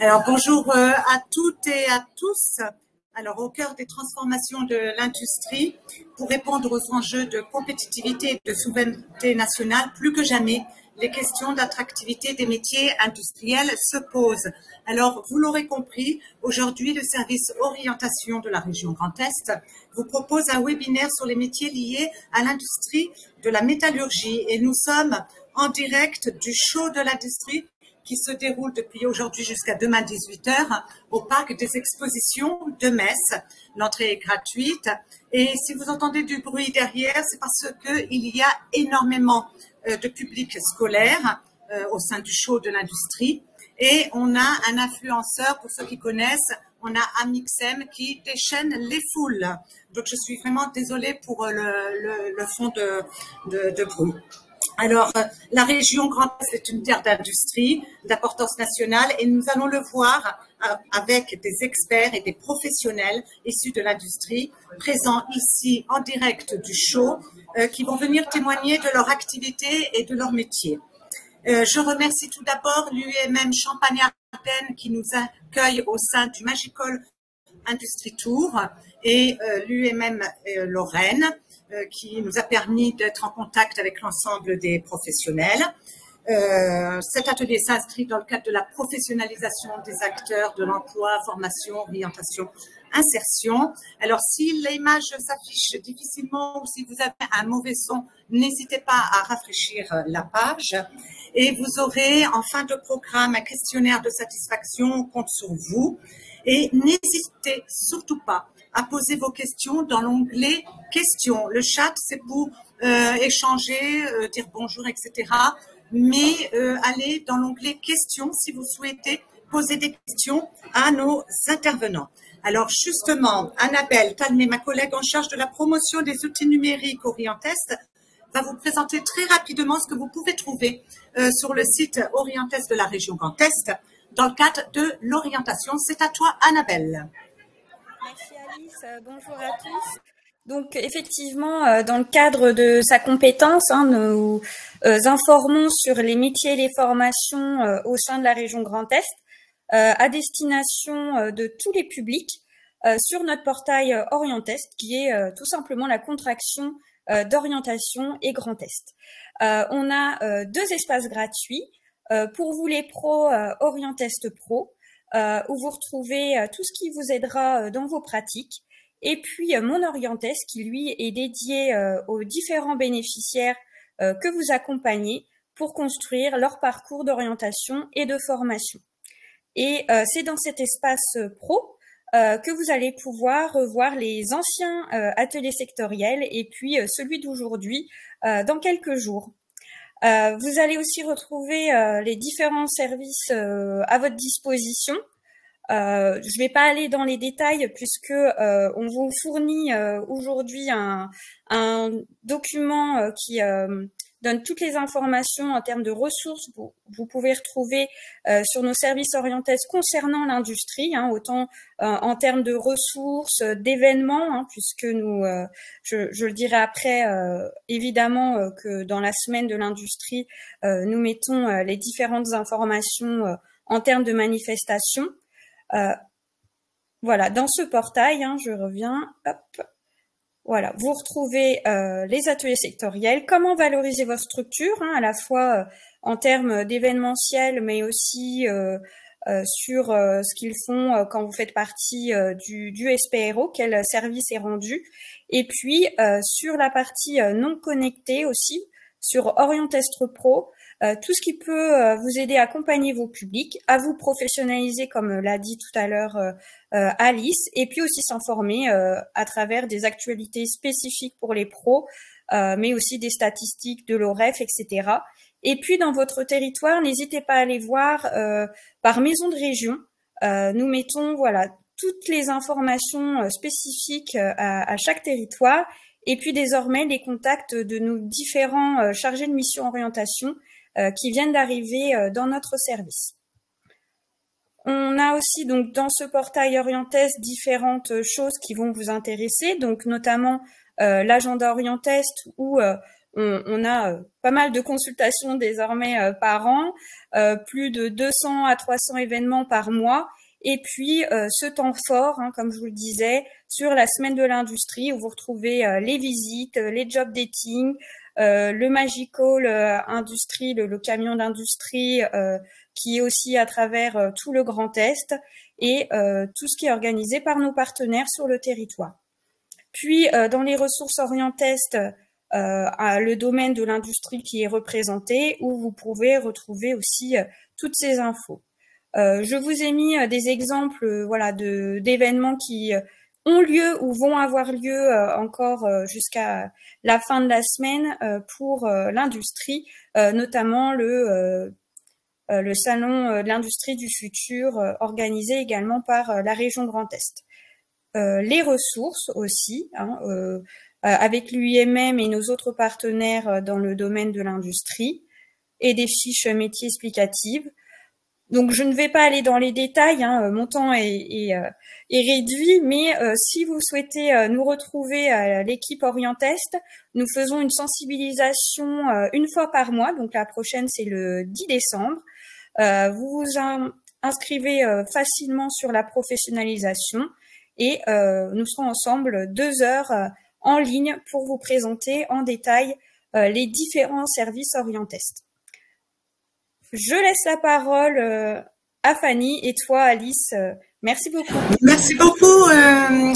Alors bonjour à toutes et à tous. Alors au cœur des transformations de l'industrie, pour répondre aux enjeux de compétitivité et de souveraineté nationale, plus que jamais, les questions d'attractivité des métiers industriels se posent. Alors vous l'aurez compris, aujourd'hui le service orientation de la région Grand Est vous propose un webinaire sur les métiers liés à l'industrie de la métallurgie et nous sommes en direct du show de l'industrie qui se déroule depuis aujourd'hui jusqu'à demain 18h au parc des expositions de Metz. L'entrée est gratuite et si vous entendez du bruit derrière, c'est parce qu'il y a énormément de public scolaire au sein du show de l'industrie et on a un influenceur, pour ceux qui connaissent, on a Amixem qui déchaîne les foules. Donc je suis vraiment désolée pour le fond de bruit. Alors, la région Grand Est est une terre d'industrie, d'importance nationale, et nous allons le voir avec des experts et des professionnels issus de l'industrie, présents ici en direct du show, qui vont venir témoigner de leur activité et de leur métier. Je remercie tout d'abord l'UMM Champagne-Ardenne qui nous accueille au sein du Magical Industry Tour et l'UMM Lorraine, qui nous a permis d'être en contact avec l'ensemble des professionnels. Cet atelier s'inscrit dans le cadre de la professionnalisation des acteurs de l'emploi, formation, orientation, insertion. Alors, si l'image s'affiche difficilement ou si vous avez un mauvais son, n'hésitez pas à rafraîchir la page. Et vous aurez en fin de programme un questionnaire de satisfaction, on compte sur vous. Et n'hésitez surtout pas à poser vos questions dans l'onglet questions. Le chat, c'est pour échanger, dire bonjour, etc. Mais allez dans l'onglet questions si vous souhaitez poser des questions à nos intervenants. Alors justement, Annabelle Talmé, ma collègue en charge de la promotion des outils numériques Orientest, va vous présenter très rapidement ce que vous pouvez trouver sur le site Orientest de la région Grand Est dans le cadre de l'orientation. C'est à toi, Annabelle. Merci Alice, bonjour à tous. Donc effectivement, dans le cadre de sa compétence, nous informons sur les métiers et les formations au sein de la région Grand Est à destination de tous les publics sur notre portail Orientest, qui est tout simplement la contraction d'orientation et Grand Est. On a 2 espaces gratuits pour vous les pros Orientest Pro, où vous retrouvez tout ce qui vous aidera dans vos pratiques. Et puis mon Orientest qui lui est dédié aux différents bénéficiaires que vous accompagnez pour construire leur parcours d'orientation et de formation. Et c'est dans cet espace pro que vous allez pouvoir revoir les anciens ateliers sectoriels et puis celui d'aujourd'hui dans quelques jours. Vous allez aussi retrouver les différents services à votre disposition. Je vais pas aller dans les détails puisque on vous fournit aujourd'hui un document qui donne toutes les informations en termes de ressources. Vous pouvez retrouver sur nos services Orientest concernant l'industrie, autant en termes de ressources, d'événements, puisque nous, je le dirai après, évidemment que dans la semaine de l'industrie, nous mettons les différentes informations en termes de manifestations. Voilà, dans ce portail, je reviens, hop, voilà, vous retrouvez les ateliers sectoriels, comment valoriser votre structure, à la fois en termes d'événementiel, mais aussi sur ce qu'ils font quand vous faites partie du SPRO, quel service est rendu, et puis sur la partie non connectée aussi, sur Orientest Pro, tout ce qui peut vous aider à accompagner vos publics, à vous professionnaliser, comme l'a dit tout à l'heure Alice, et puis aussi s'informer à travers des actualités spécifiques pour les pros, mais aussi des statistiques de l'OREF, etc. Et puis dans votre territoire, n'hésitez pas à aller voir par maison de région. Nous mettons toutes les informations spécifiques à chaque territoire, et puis désormais les contacts de nos différents chargés de mission orientation qui viennent d'arriver dans notre service. On a aussi donc dans ce portail Orientest différentes choses qui vont vous intéresser, donc notamment l'agenda Orientest où on a pas mal de consultations désormais par an, plus de 200 à 300 événements par mois. Et puis, ce temps fort, comme je vous le disais, sur la semaine de l'industrie, où vous retrouvez les visites, les job dating, le Magical Industrie, le camion d'industrie, qui est aussi à travers tout le Grand Est, et tout ce qui est organisé par nos partenaires sur le territoire. Puis, dans les ressources Orient-Est, le domaine de l'industrie qui est représenté, où vous pouvez retrouver aussi toutes ces infos. Je vous ai mis des exemples, voilà, d'événements qui ont lieu ou vont avoir lieu encore jusqu'à la fin de la semaine pour l'industrie, notamment le salon de l'industrie du futur organisé également par la région Grand Est. Les ressources aussi, avec l'UIMM et nos autres partenaires dans le domaine de l'industrie, et des fiches métiers explicatives. Donc, je ne vais pas aller dans les détails, mon temps est réduit, mais si vous souhaitez nous retrouver à l'équipe Orient-Est, nous faisons une sensibilisation une fois par mois, donc la prochaine c'est le 10 décembre. Vous vous inscrivez facilement sur la professionnalisation et nous serons ensemble 2 heures en ligne pour vous présenter en détail les différents services Orient-Est. Je laisse la parole à Fanny et toi, Alice. Merci beaucoup. Merci beaucoup,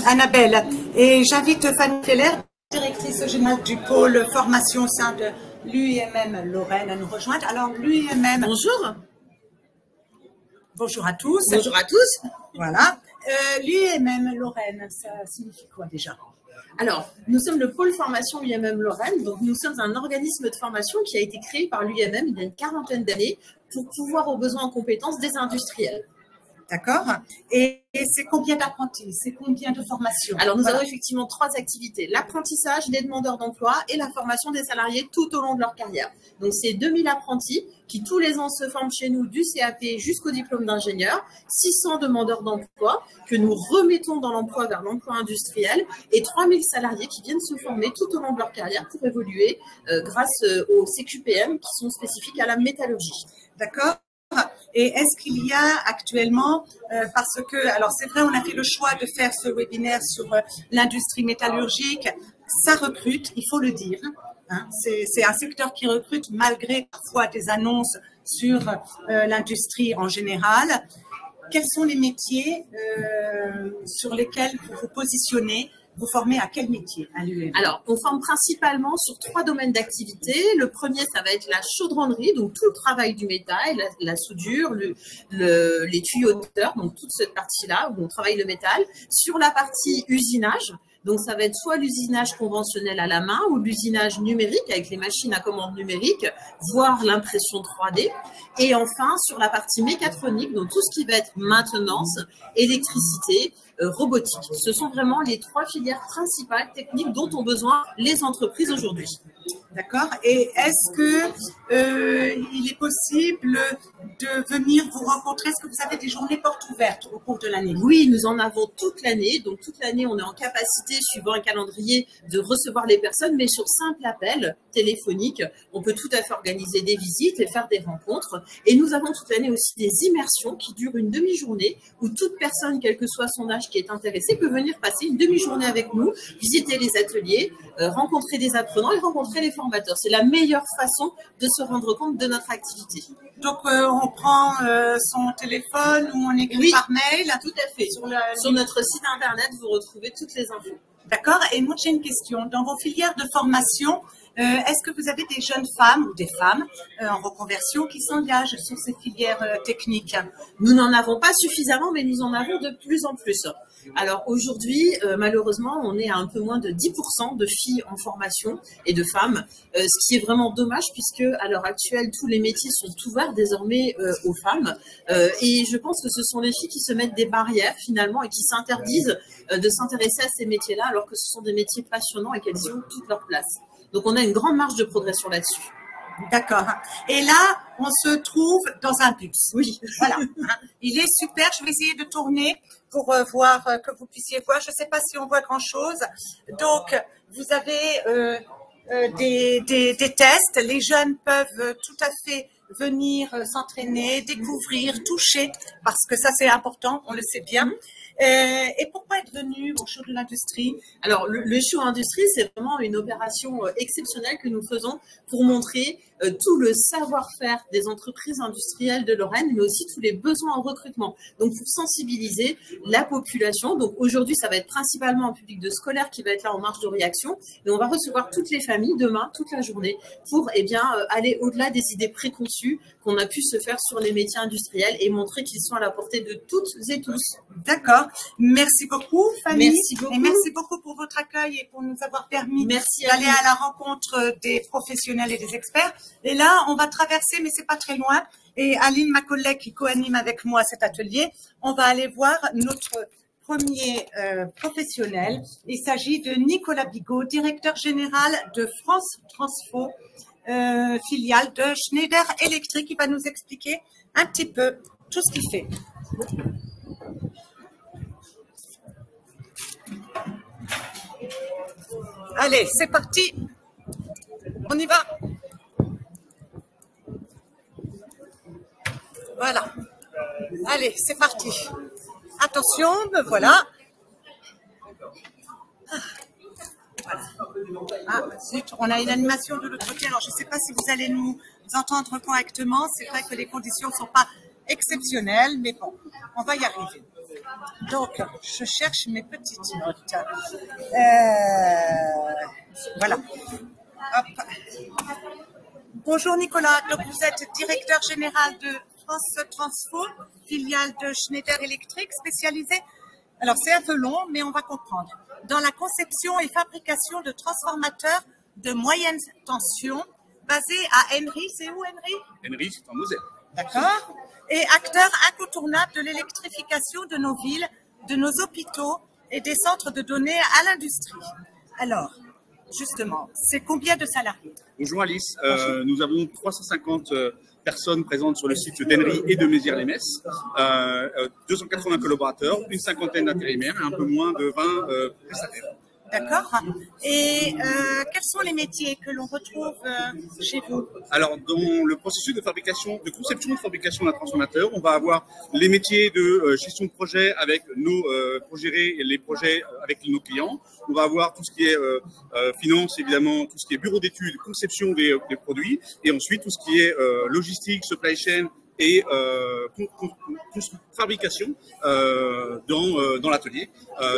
Annabelle. Et j'invite Fanny Keller, directrice générale du pôle formation au sein de l'UIMM Lorraine, à nous rejoindre. Alors, l'UIMM... Bonjour. Bonjour à tous. Bonjour à tous. Voilà. L'UIMM Lorraine, ça signifie quoi déjà ? Alors, nous sommes le pôle formation UIMM Lorraine. Donc, nous sommes un organisme de formation qui a été créé par l'UIMM il y a une quarantaine d'années pour pouvoir aux besoins en compétences des industriels. D'accord. Et c'est combien d'apprentis? C'est combien de formations? Alors, nous avons effectivement 3 activités. L'apprentissage des demandeurs d'emploi et la formation des salariés tout au long de leur carrière. Donc, c'est 2000 apprentis qui tous les ans se forment chez nous du CAP jusqu'au diplôme d'ingénieur, 600 demandeurs d'emploi que nous remettons dans l'emploi vers l'emploi industriel et 3000 salariés qui viennent se former tout au long de leur carrière pour évoluer grâce aux CQPM qui sont spécifiques à la métallurgie. D'accord. Et est-ce qu'il y a actuellement, parce que, alors c'est vrai, on a fait le choix de faire ce webinaire sur l'industrie métallurgique, ça recrute, il faut le dire. C'est un secteur qui recrute malgré parfois des annonces sur l'industrie en général. Quels sont les métiers sur lesquels vous vous positionnez? Vous formez à quel métier à l'UIMM? Alors, on forme principalement sur 3 domaines d'activité. Le premier, ça va être la chaudronnerie, donc tout le travail du métal, la soudure, les tuyauteurs, donc toute cette partie-là où on travaille le métal. Sur la partie usinage, donc ça va être soit l'usinage conventionnel à la main ou l'usinage numérique avec les machines à commande numérique, voire l'impression 3D. Et enfin, sur la partie mécatronique, donc tout ce qui va être maintenance, électricité, robotique. Ce sont vraiment les 3 filières principales techniques dont ont besoin les entreprises aujourd'hui. D'accord. Et est-ce que il est possible de venir vous rencontrer? Est-ce que vous avez des journées portes ouvertes au cours de l'année? Oui, nous en avons toute l'année. Donc toute l'année, on est en capacité, suivant un calendrier, de recevoir les personnes, mais sur simple appel téléphonique, on peut tout à fait organiser des visites et faire des rencontres. Et nous avons toute l'année aussi des immersions qui durent une demi-journée où toute personne, quel que soit son âge qui est intéressée, peut venir passer une demi-journée avec nous, visiter les ateliers, rencontrer des apprenants et rencontrer les formateurs. C'est la meilleure façon de se rendre compte de notre activité. Donc, on prend son téléphone ou on écrit par mail? Tout à fait. Sur notre site internet, vous retrouvez toutes les infos. D'accord. Et moi, j'ai une question. Dans vos filières de formation, est-ce que vous avez des jeunes femmes ou des femmes en reconversion qui s'engagent sur ces filières techniques? Nous n'en avons pas suffisamment, mais nous en avons de plus en plus. Alors aujourd'hui, malheureusement, on est à un peu moins de 10% de filles en formation et de femmes, ce qui est vraiment dommage puisque à l'heure actuelle, tous les métiers sont ouverts désormais aux femmes. Et je pense que ce sont les filles qui se mettent des barrières finalement et qui s'interdisent de s'intéresser à ces métiers-là alors que ce sont des métiers passionnants et qu'elles y ont toute leur place. Donc on a une grande marge de progression là-dessus. D'accord. Et là, on se trouve dans un bus. Oui. Voilà. Il est super. Je vais essayer de tourner pour voir que vous puissiez voir. Je ne sais pas si on voit grand-chose. Donc, vous avez des tests. Les jeunes peuvent tout à fait venir s'entraîner, découvrir, toucher, parce que ça c'est important, on le sait bien. Et pourquoi être venu au show de l'industrie? Alors, le show industrie, c'est vraiment une opération exceptionnelle que nous faisons pour montrer tout le savoir-faire des entreprises industrielles de Lorraine, mais aussi tous les besoins en recrutement. Donc, pour sensibiliser la population. Donc, aujourd'hui, ça va être principalement un public de scolaires qui va être là en marge de réaction. Et on va recevoir toutes les familles demain, toute la journée, pour aller au-delà des idées préconçues qu'on a pu se faire sur les métiers industriels et montrer qu'ils sont à la portée de toutes et tous. D'accord. Merci beaucoup, Fanny. Merci beaucoup. Et merci beaucoup pour votre accueil et pour nous avoir permis d'aller à la rencontre des professionnels et des experts. Et là, on va traverser, mais c'est pas très loin. Et Aline, ma collègue qui co-anime avec moi cet atelier, on va aller voir notre premier professionnel. Il s'agit de Nicolas Bigot, directeur général de France Transfo, filiale de Schneider Electric, qui va nous expliquer un petit peu tout ce qu'il fait. Allez, c'est parti. On y va. Voilà. Allez, c'est parti. Attention, me voilà. Voilà. Ah, zut, on a une animation de l'autre côté. Alors, je ne sais pas si vous allez nous entendre correctement. C'est vrai que les conditions ne sont pas exceptionnelles, mais bon, on va y arriver. Donc, je cherche mes petites notes. Voilà. Hop. Bonjour Nicolas, donc vous êtes directeur général de France Transfo, filiale de Schneider Electric, spécialisée. Alors c'est un peu long, mais on va comprendre. Dans la conception et fabrication de transformateurs de moyenne tension, basés à Henry. C'est où Henry? Henry, c'est en Moselle. D'accord. Et acteur incontournable de l'électrification de nos villes, de nos hôpitaux et des centres de données à l'industrie. Alors, justement, c'est combien de salariés? Bonjour Alice, nous avons 350 personnes présentes sur le site d'Henry et de Mézières-les-Messes, 280 collaborateurs, une cinquantaine d'intérimaires et un peu moins de 20 prestataires. D'accord. Et quels sont les métiers que l'on retrouve chez vous? Alors, dans le processus de fabrication, de conception de fabrication d'un transformateur, on va avoir les métiers de gestion de projet avec pour gérer les projets avec nos clients. On va avoir tout ce qui est finance, évidemment, tout ce qui est bureau d'études, conception des produits, et ensuite tout ce qui est logistique, supply chain et fabrication dans l'atelier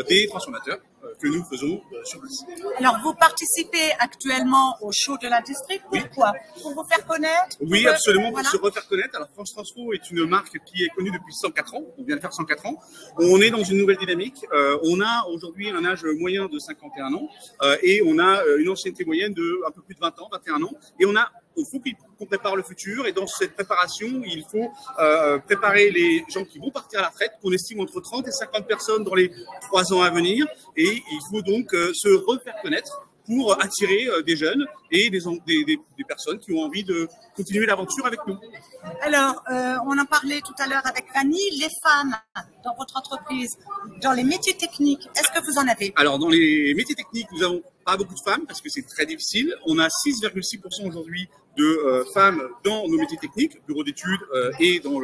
des transformateurs que nous faisons sur place. Alors, vous participez actuellement au show de l'industrie. Pourquoi? Pour vous faire connaître? Oui, absolument, pour se refaire connaître. Alors, France Transfo est une marque qui est connue depuis 104 ans. On vient de faire 104 ans. On est dans une nouvelle dynamique. On a aujourd'hui un âge moyen de 51 ans et on a une ancienneté moyenne de un peu plus de 20 ans, 21 ans. Et il faut qu'on prépare le futur, et dans cette préparation, il faut préparer les gens qui vont partir à la retraite, qu'on estime entre 30 et 50 personnes dans les 3 ans à venir, et il faut donc se refaire connaître pour attirer des jeunes et des personnes qui ont envie de continuer l'aventure avec nous. Alors, on en parlait tout à l'heure avec Fanny, les femmes dans votre entreprise, dans les métiers techniques, est-ce que vous en avez? Alors, dans les métiers techniques, nous n'avons pas beaucoup de femmes parce que c'est très difficile. On a 6,6% aujourd'hui de femmes dans nos métiers techniques, bureau d'études et dans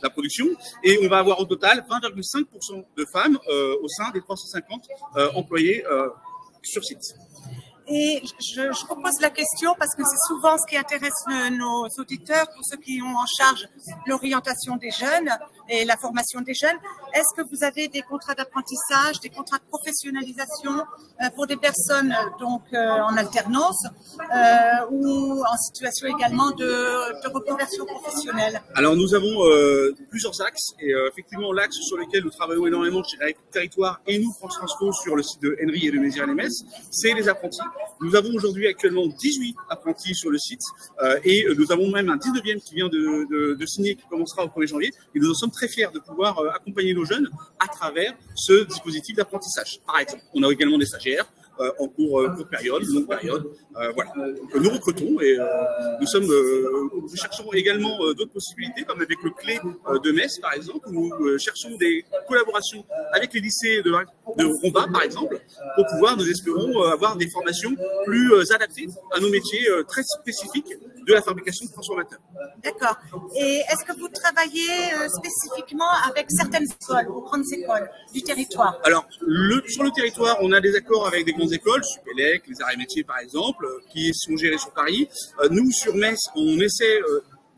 la production. Et on va avoir au total 20,5% de femmes au sein des 350 employés sur site. Et je vous pose la question parce que c'est souvent ce qui intéresse nos auditeurs, pour ceux qui ont en charge l'orientation des jeunes et la formation des jeunes. Est-ce que vous avez des contrats d'apprentissage, des contrats de professionnalisation pour des personnes donc en alternance ou en situation également de reconversion professionnelle? Alors nous avons plusieurs axes et effectivement l'axe sur lequel nous travaillons énormément chez la Territoire et nous France Transfo sur le site de Henry et de Mézières-les-Messes, c'est les apprentis. Nous avons aujourd'hui actuellement 18 apprentis sur le site et nous avons même un 19e qui vient de signer, qui commencera au 1er janvier, et nous en sommes très fiers de pouvoir accompagner nos jeunes à travers ce dispositif d'apprentissage. Par exemple, on a également des stagiaires, en courte période, longue période. Voilà. Donc, nous recrutons et nous cherchons également d'autres possibilités, comme avec le Clé de Metz, par exemple, où nous cherchons des collaborations avec les lycées de Romba, par exemple, pour pouvoir, nous espérons, avoir des formations plus adaptées à nos métiers très spécifiques de la fabrication de transformateurs. D'accord. Et est-ce que vous travaillez spécifiquement avec certaines écoles, ou grandes écoles du territoire? Alors, sur le territoire, on a des accords avec des grandes écoles, Supélec, les arts et métiers par exemple, qui sont gérés sur Paris. Nous, sur Metz, on essaie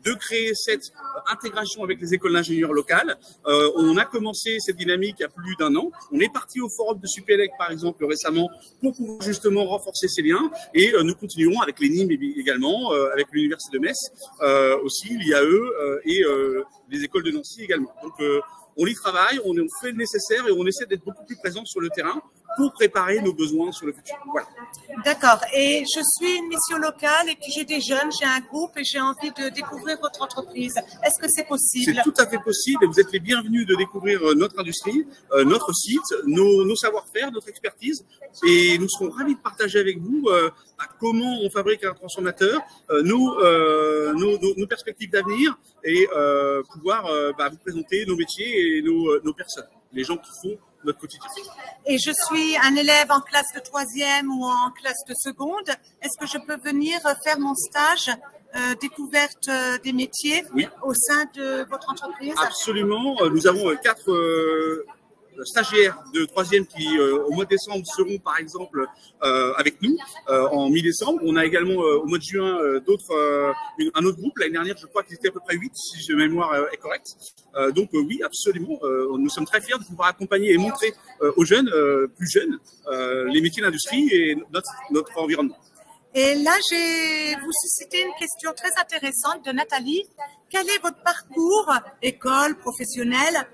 de créer cette intégration avec les écoles d'ingénieurs locales. On a commencé cette dynamique il y a plus d'1 an. On est parti au forum de Supélec, par exemple, récemment, pour pouvoir justement renforcer ces liens. Et nous continuerons avec les NIM également, avec l'Université de Metz aussi, l'IAE et les écoles de Nancy également. Donc, on y travaille, on fait le nécessaire et on essaie d'être beaucoup plus présent sur le terrain pour préparer nos besoins sur le futur. Voilà. D'accord. Et je suis une mission locale et puis j'ai des jeunes, j'ai un groupe et j'ai envie de découvrir votre entreprise. Est-ce que c'est possible? C'est tout à fait possible et vous êtes les bienvenus de découvrir notre industrie, notre site, nos savoir-faire, notre expertise. Et nous serons ravis de partager avec vous comment on fabrique un transformateur, nos perspectives d'avenir et pouvoir vous présenter nos métiers et nos personnes, les gens qui font notre quotidien. Et je suis un élève en classe de 3e ou en classe de seconde. Est-ce que je peux venir faire mon stage découverte des métiers au sein de votre entreprise? Absolument. Nous avons 4 stagiaires de 3e qui, au mois de décembre, seront par exemple avec nous en mi-décembre. On a également au mois de juin un autre groupe. L'année dernière, je crois qu'ils étaient à peu près 8, si ma mémoire est correcte. Donc oui, absolument. Nous sommes très fiers de pouvoir accompagner et montrer aux jeunes, plus jeunes, les métiers d'industrie et notre environnement. Et là, j'ai vous suscité une question très intéressante de Nathalie. Quel est votre parcours, école, professionnelle?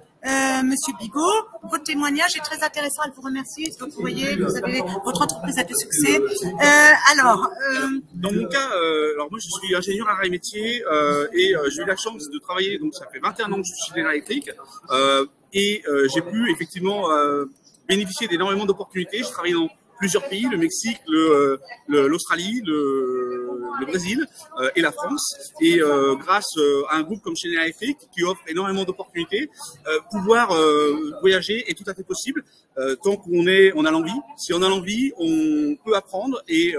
Monsieur Bigot, votre témoignage est très intéressant, elle vous remercie. Donc vous voyez, votre entreprise a du succès. Dans mon cas, alors moi je suis ingénieur arts et métiers et j'ai eu la chance de travailler, donc ça fait 21 ans que je suis chez General Electric et j'ai pu effectivement bénéficier d'énormément d'opportunités. Je travaille dans plusieurs pays, le Mexique, l'Australie, le Brésil et la France. Et grâce à un groupe comme General Electric qui offre énormément d'opportunités, pouvoir voyager est tout à fait possible tant qu'on a l'envie. Si on a l'envie, on peut apprendre et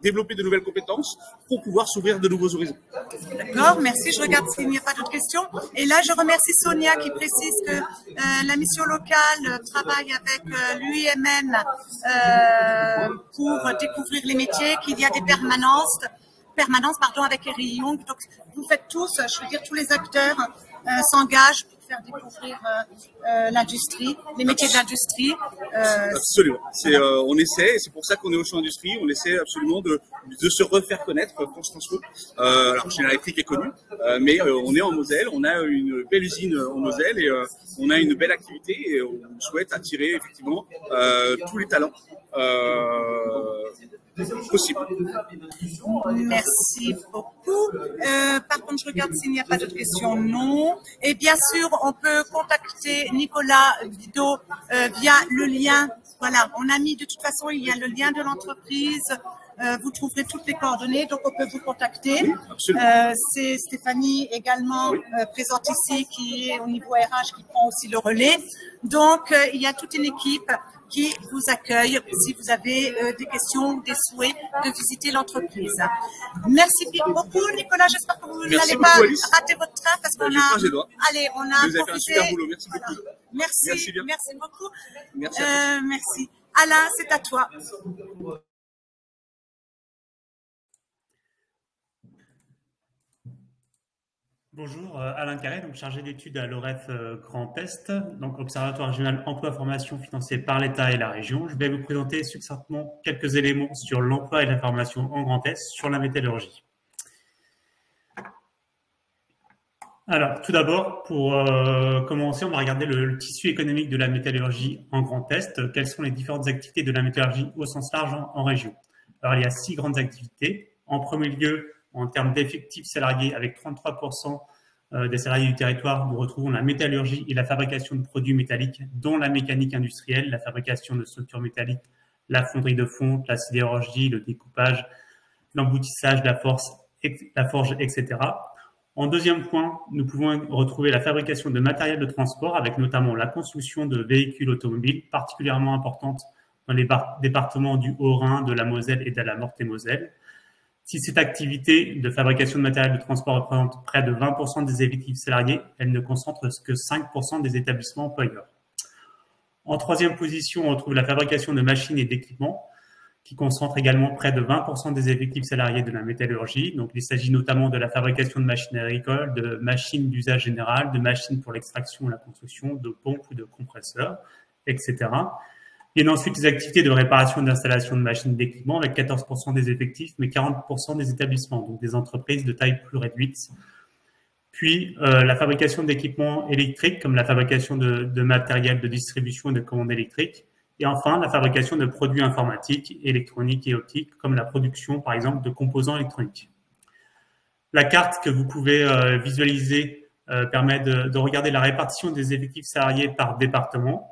développer de nouvelles compétences pour pouvoir s'ouvrir de nouveaux horizons. D'accord, merci. Je regarde s'il n'y a pas d'autres questions. Et là, je remercie Sonia qui précise que la mission locale travaille avec l'UIMM pour découvrir les métiers, qu'il y a des permanences avec Eri Young. Donc, vous faites tous, je veux dire, tous les acteurs s'engagent pour faire découvrir l'industrie, les métiers de l'industrie. Absolument. On essaie, et c'est pour ça qu'on est au champ industrie, on essaie absolument de se refaire connaître, France Transfo. Alors, General Electric est connu, mais on est en Moselle, on a une belle usine en Moselle et on a une belle activité et on souhaite attirer effectivement tous les talents possible. Merci beaucoup. Par contre, je regarde s'il n'y a pas d'autres questions. Non. Et bien sûr, on peut contacter Nicolas Bigot via le lien. Voilà, on a mis de toute façon, il y a le lien de l'entreprise. Vous trouverez toutes les coordonnées, donc on peut vous contacter. Oui, c'est Stéphanie également présente ici, qui est au niveau RH, qui prend aussi le relais. Donc, il y a toute une équipe qui vous accueille si vous avez des questions, des souhaits de visiter l'entreprise. Merci beaucoup, Nicolas. J'espère que vous n'allez pas rater votre train parce qu'on a. Allez, on a vous avez fait un super boulot. Merci beaucoup. Merci beaucoup. Merci. Alain, c'est à toi. Bonjour, Alain Carré, donc chargé d'études à l'OREF Grand Est, donc Observatoire Régional Emploi-Formation financé par l'État et la région. Je vais vous présenter succinctement quelques éléments sur l'emploi et la formation en Grand Est, sur la métallurgie. Alors, tout d'abord, pour commencer, on va regarder le tissu économique de la métallurgie en Grand Est. Quelles sont les différentes activités de la métallurgie au sens large en région? Alors, il y a 6 grandes activités. En premier lieu, en termes d'effectifs salariés, avec 33% des salariés du territoire, nous retrouvons la métallurgie et la fabrication de produits métalliques, dont la mécanique industrielle, la fabrication de structures métalliques, la fonderie de fonte, la sidérurgie, le découpage, l'emboutissage, la forge, etc. En deuxième point, nous pouvons retrouver la fabrication de matériel de transport avec notamment la construction de véhicules automobiles particulièrement importante dans les départements du Haut-Rhin, de la Moselle et de la Meurthe-et-Moselle. Si cette activité de fabrication de matériel de transport représente près de 20% des effectifs salariés, elle ne concentre que 5% des établissements employeurs. En troisième position, on retrouve la fabrication de machines et d'équipements, qui concentre également près de 20% des effectifs salariés de la métallurgie. Donc, il s'agit notamment de la fabrication de machines agricoles, de machines d'usage général, de machines pour l'extraction et la construction, de pompes ou de compresseurs, etc. Il y a ensuite les activités de réparation et d'installation de machines d'équipement avec 14% des effectifs, mais 40% des établissements, donc des entreprises de taille plus réduite. Puis, la fabrication d'équipements électriques, comme la fabrication de matériel de distribution et de commandes électriques. Et enfin, la fabrication de produits informatiques, électroniques et optiques, comme la production, par exemple, de composants électroniques. La carte que vous pouvez visualiser permet de regarder la répartition des effectifs salariés par département.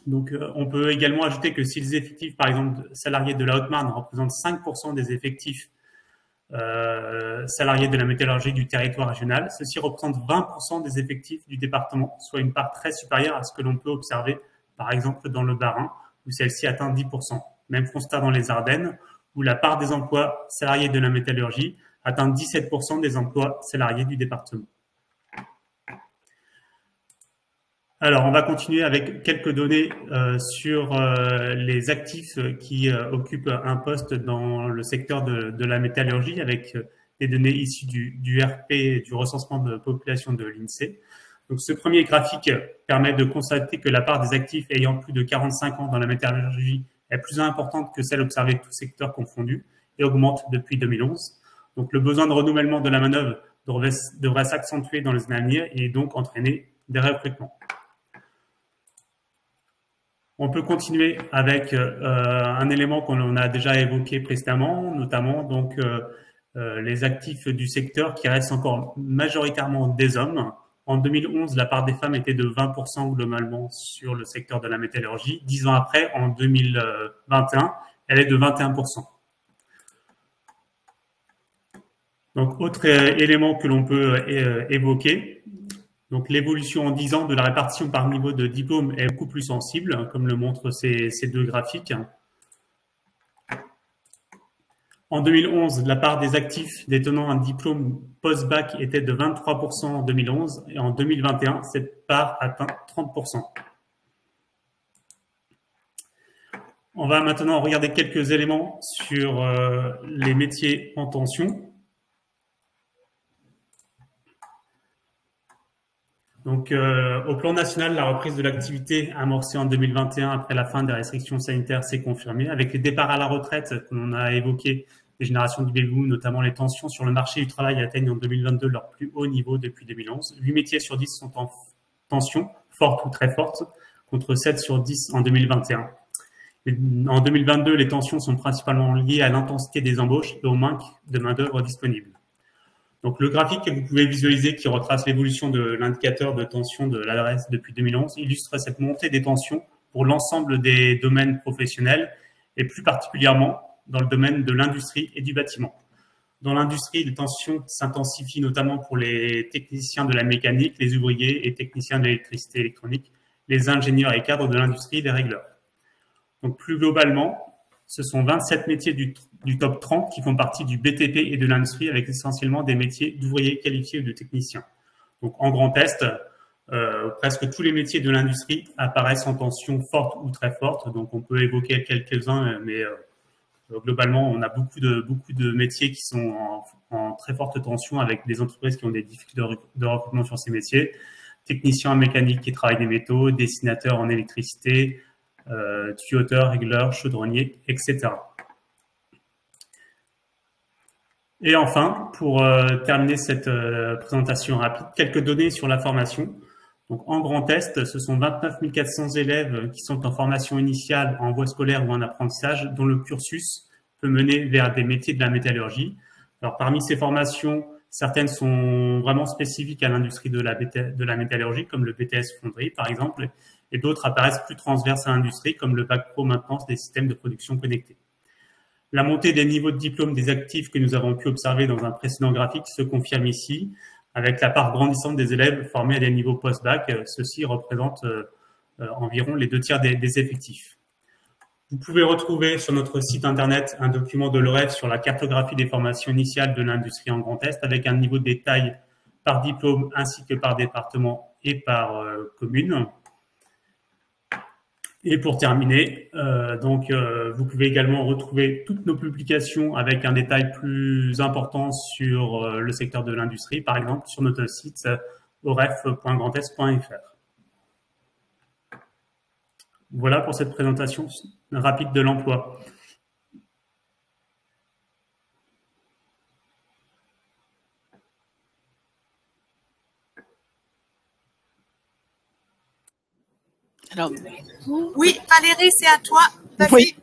Donc, on peut également ajouter que si les effectifs, par exemple, salariés de la Haute-Marne représentent 5% des effectifs salariés de la métallurgie du territoire régional, ceci représente 20% des effectifs du département, soit une part très supérieure à ce que l'on peut observer, par exemple, dans le Bas-Rhin, où celle-ci atteint 10%. Même constat dans les Ardennes, où la part des emplois salariés de la métallurgie atteint 17% des emplois salariés du département. Alors, on va continuer avec quelques données sur les actifs qui occupent un poste dans le secteur de la métallurgie, avec des données issues du RP, du recensement de population de l'INSEE. Donc, ce premier graphique permet de constater que la part des actifs ayant plus de 45 ans dans la métallurgie est plus importante que celle observée tous secteurs confondus et augmente depuis 2011. Donc, le besoin de renouvellement de la manœuvre devrait s'accentuer dans les années à venir et donc entraîner des recrutements. On peut continuer avec un élément qu'on a déjà évoqué précédemment, notamment donc les actifs du secteur qui restent encore majoritairement des hommes. En 2011, la part des femmes était de 20% globalement sur le secteur de la métallurgie. 10 ans après, en 2021, elle est de 21%. Donc, autre élément que l'on peut évoquer, donc l'évolution en 10 ans de la répartition par niveau de diplôme est beaucoup plus sensible, comme le montrent ces deux graphiques. En 2011, la part des actifs détenant un diplôme post-bac était de 23% en 2011 et en 2021, cette part atteint 30%. On va maintenant regarder quelques éléments sur les métiers en tension. Donc, au plan national, la reprise de l'activité amorcée en 2021 après la fin des restrictions sanitaires s'est confirmée. Avec les départs à la retraite que l'on a évoqués des générations du baby boom, notamment les tensions sur le marché du travail atteignent en 2022 leur plus haut niveau depuis 2011. 8 métiers sur 10 sont en tension, forte ou très forte, contre 7 sur 10 en 2021. En 2022, les tensions sont principalement liées à l'intensité des embauches et au manque de main-d'œuvre disponible. Donc, le graphique que vous pouvez visualiser qui retrace l'évolution de l'indicateur de tension de l'adresse depuis 2011 illustre cette montée des tensions pour l'ensemble des domaines professionnels et plus particulièrement dans le domaine de l'industrie et du bâtiment. Dans l'industrie, les tensions s'intensifient notamment pour les techniciens de la mécanique, les ouvriers et techniciens de l'électricité électronique, les ingénieurs et cadres de l'industrie et les régleurs. Donc, plus globalement, ce sont 27 métiers du top 30 qui font partie du BTP et de l'industrie avec essentiellement des métiers d'ouvriers qualifiés ou de techniciens. Donc, en Grand Est, presque tous les métiers de l'industrie apparaissent en tension forte ou très forte. Donc, on peut évoquer quelques-uns, mais globalement, on a beaucoup de métiers qui sont en très forte tension avec des entreprises qui ont des difficultés de recrutement sur ces métiers. Techniciens en mécanique qui travaillent des métaux, dessinateurs en électricité, tuyauteur, régleur, chaudronnier, etc. Et enfin, pour terminer cette présentation rapide, quelques données sur la formation. Donc, en Grand Est, ce sont 29 400 élèves qui sont en formation initiale, en voie scolaire ou en apprentissage, dont le cursus peut mener vers des métiers de la métallurgie. Alors, parmi ces formations, certaines sont vraiment spécifiques à l'industrie de la métallurgie, comme le BTS fonderie, par exemple. et d'autres apparaissent plus transverses à l'industrie, comme le bac pro maintenance des systèmes de production connectés. La montée des niveaux de diplôme des actifs que nous avons pu observer dans un précédent graphique se confirme ici, avec la part grandissante des élèves formés à des niveaux post-bac. Ceux-ci représentent environ les 2 tiers des effectifs. Vous pouvez retrouver sur notre site internet un document de l'OREF sur la cartographie des formations initiales de l'industrie en Grand Est, avec un niveau de détail par diplôme ainsi que par département et par commune. Et pour terminer, vous pouvez également retrouver toutes nos publications avec un détail plus important sur le secteur de l'industrie, par exemple sur notre site oref.grandest.fr. Voilà pour cette présentation rapide de l'emploi. Alors, oui, Valérie, c'est à toi. Oui.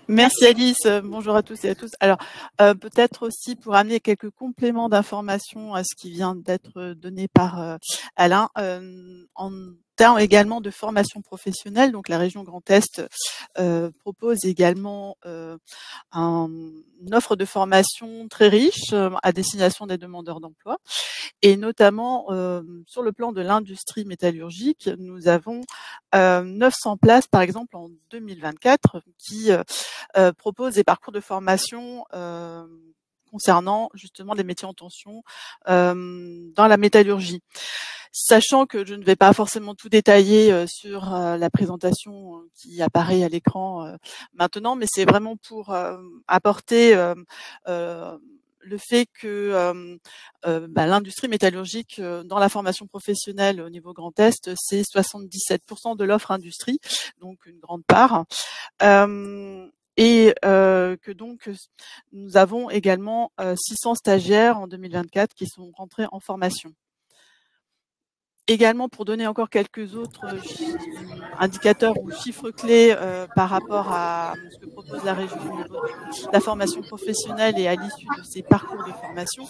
Merci Alice, bonjour à tous et à tous. Alors, peut-être aussi pour amener quelques compléments d'informations à ce qui vient d'être donné par Alain, en termes également de formation professionnelle, donc la région Grand Est propose également une offre de formation très riche à destination des demandeurs d'emploi, et notamment sur le plan de l'industrie métallurgique, nous avons 900 places par exemple en 2024 qui proposent des parcours de formation concernant justement des métiers en tension dans la métallurgie. Sachant que je ne vais pas forcément tout détailler sur la présentation qui apparaît à l'écran maintenant, mais c'est vraiment pour apporter le fait que l'industrie métallurgique dans la formation professionnelle au niveau Grand Est, c'est 77% de l'offre industrie, donc une grande part. Et que donc nous avons également 600 stagiaires en 2024 qui sont rentrés en formation. Également, pour donner encore quelques autres indicateurs ou chiffres clés par rapport à ce que propose la région au niveau de la formation professionnelle et à l'issue de ces parcours de formation,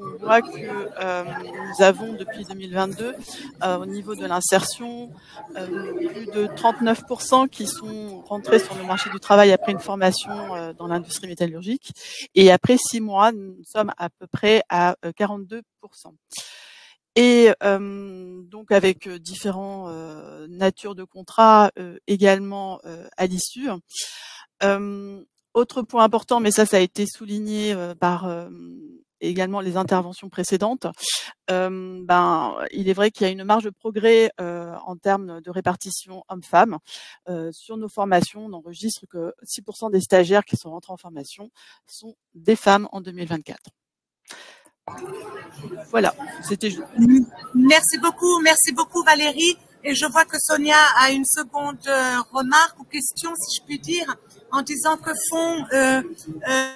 on voit que nous avons depuis 2022, au niveau de l'insertion, plus de 39% qui sont rentrés sur le marché du travail après une formation dans l'industrie métallurgique. Et après 6 mois, nous sommes à peu près à 42%. Et donc avec différents natures de contrats également à l'issue. Autre point important, mais ça a été souligné par également les interventions précédentes, il est vrai qu'il y a une marge de progrès en termes de répartition hommes-femmes. Sur nos formations, on enregistre que 6% des stagiaires qui sont rentrés en formation sont des femmes en 2024. Voilà, c'était juste. Merci beaucoup Valérie. Et je vois que Sonia a une seconde remarque ou question, si je puis dire, en disant que font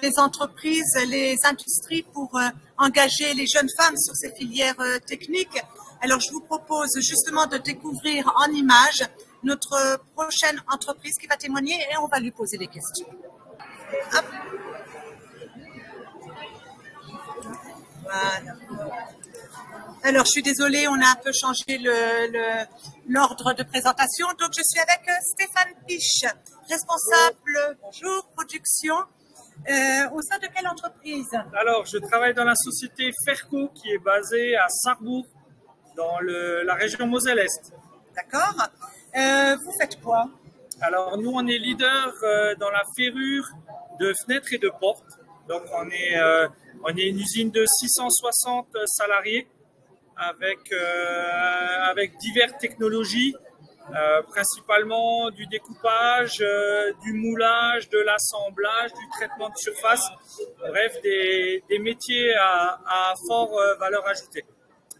les entreprises, les industries pour engager les jeunes femmes sur ces filières techniques. Alors, je vous propose justement de découvrir en images notre prochaine entreprise qui va témoigner et on va lui poser des questions. Hop. Voilà. Alors, je suis désolée, on a un peu changé l'ordre de présentation. Donc, je suis avec Stéphane Piche, responsable, bonjour, production. Au sein de quelle entreprise? Alors, je travaille dans la société Ferco qui est basée à Sarrebourg, dans la région Moselle-Est. D'accord. Vous faites quoi? Alors, nous, on est leader dans la ferrure de fenêtres et de portes. Donc, on est une usine de 660 salariés avec diverses technologies, principalement du découpage, du moulage, de l'assemblage, du traitement de surface, bref, des métiers à fort valeur ajoutée.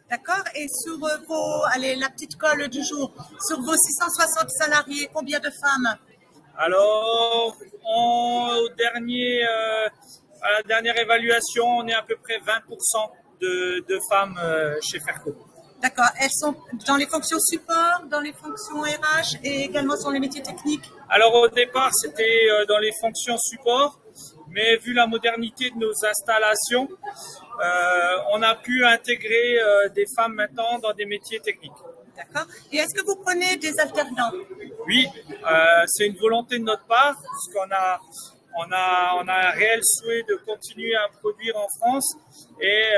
D'accord. Et sur la petite colle du jour, sur vos 660 salariés, combien de femmes? Alors, à la dernière évaluation, on est à peu près 20% de femmes chez Ferco. D'accord. Elles sont dans les fonctions support, dans les fonctions RH et également sur les métiers techniques? Alors au départ, c'était dans les fonctions support, mais vu la modernité de nos installations, on a pu intégrer des femmes maintenant dans des métiers techniques. D'accord. Et est-ce que vous prenez des alternants? Oui, c'est une volonté de notre part, parce on a un réel souhait de continuer à produire en France et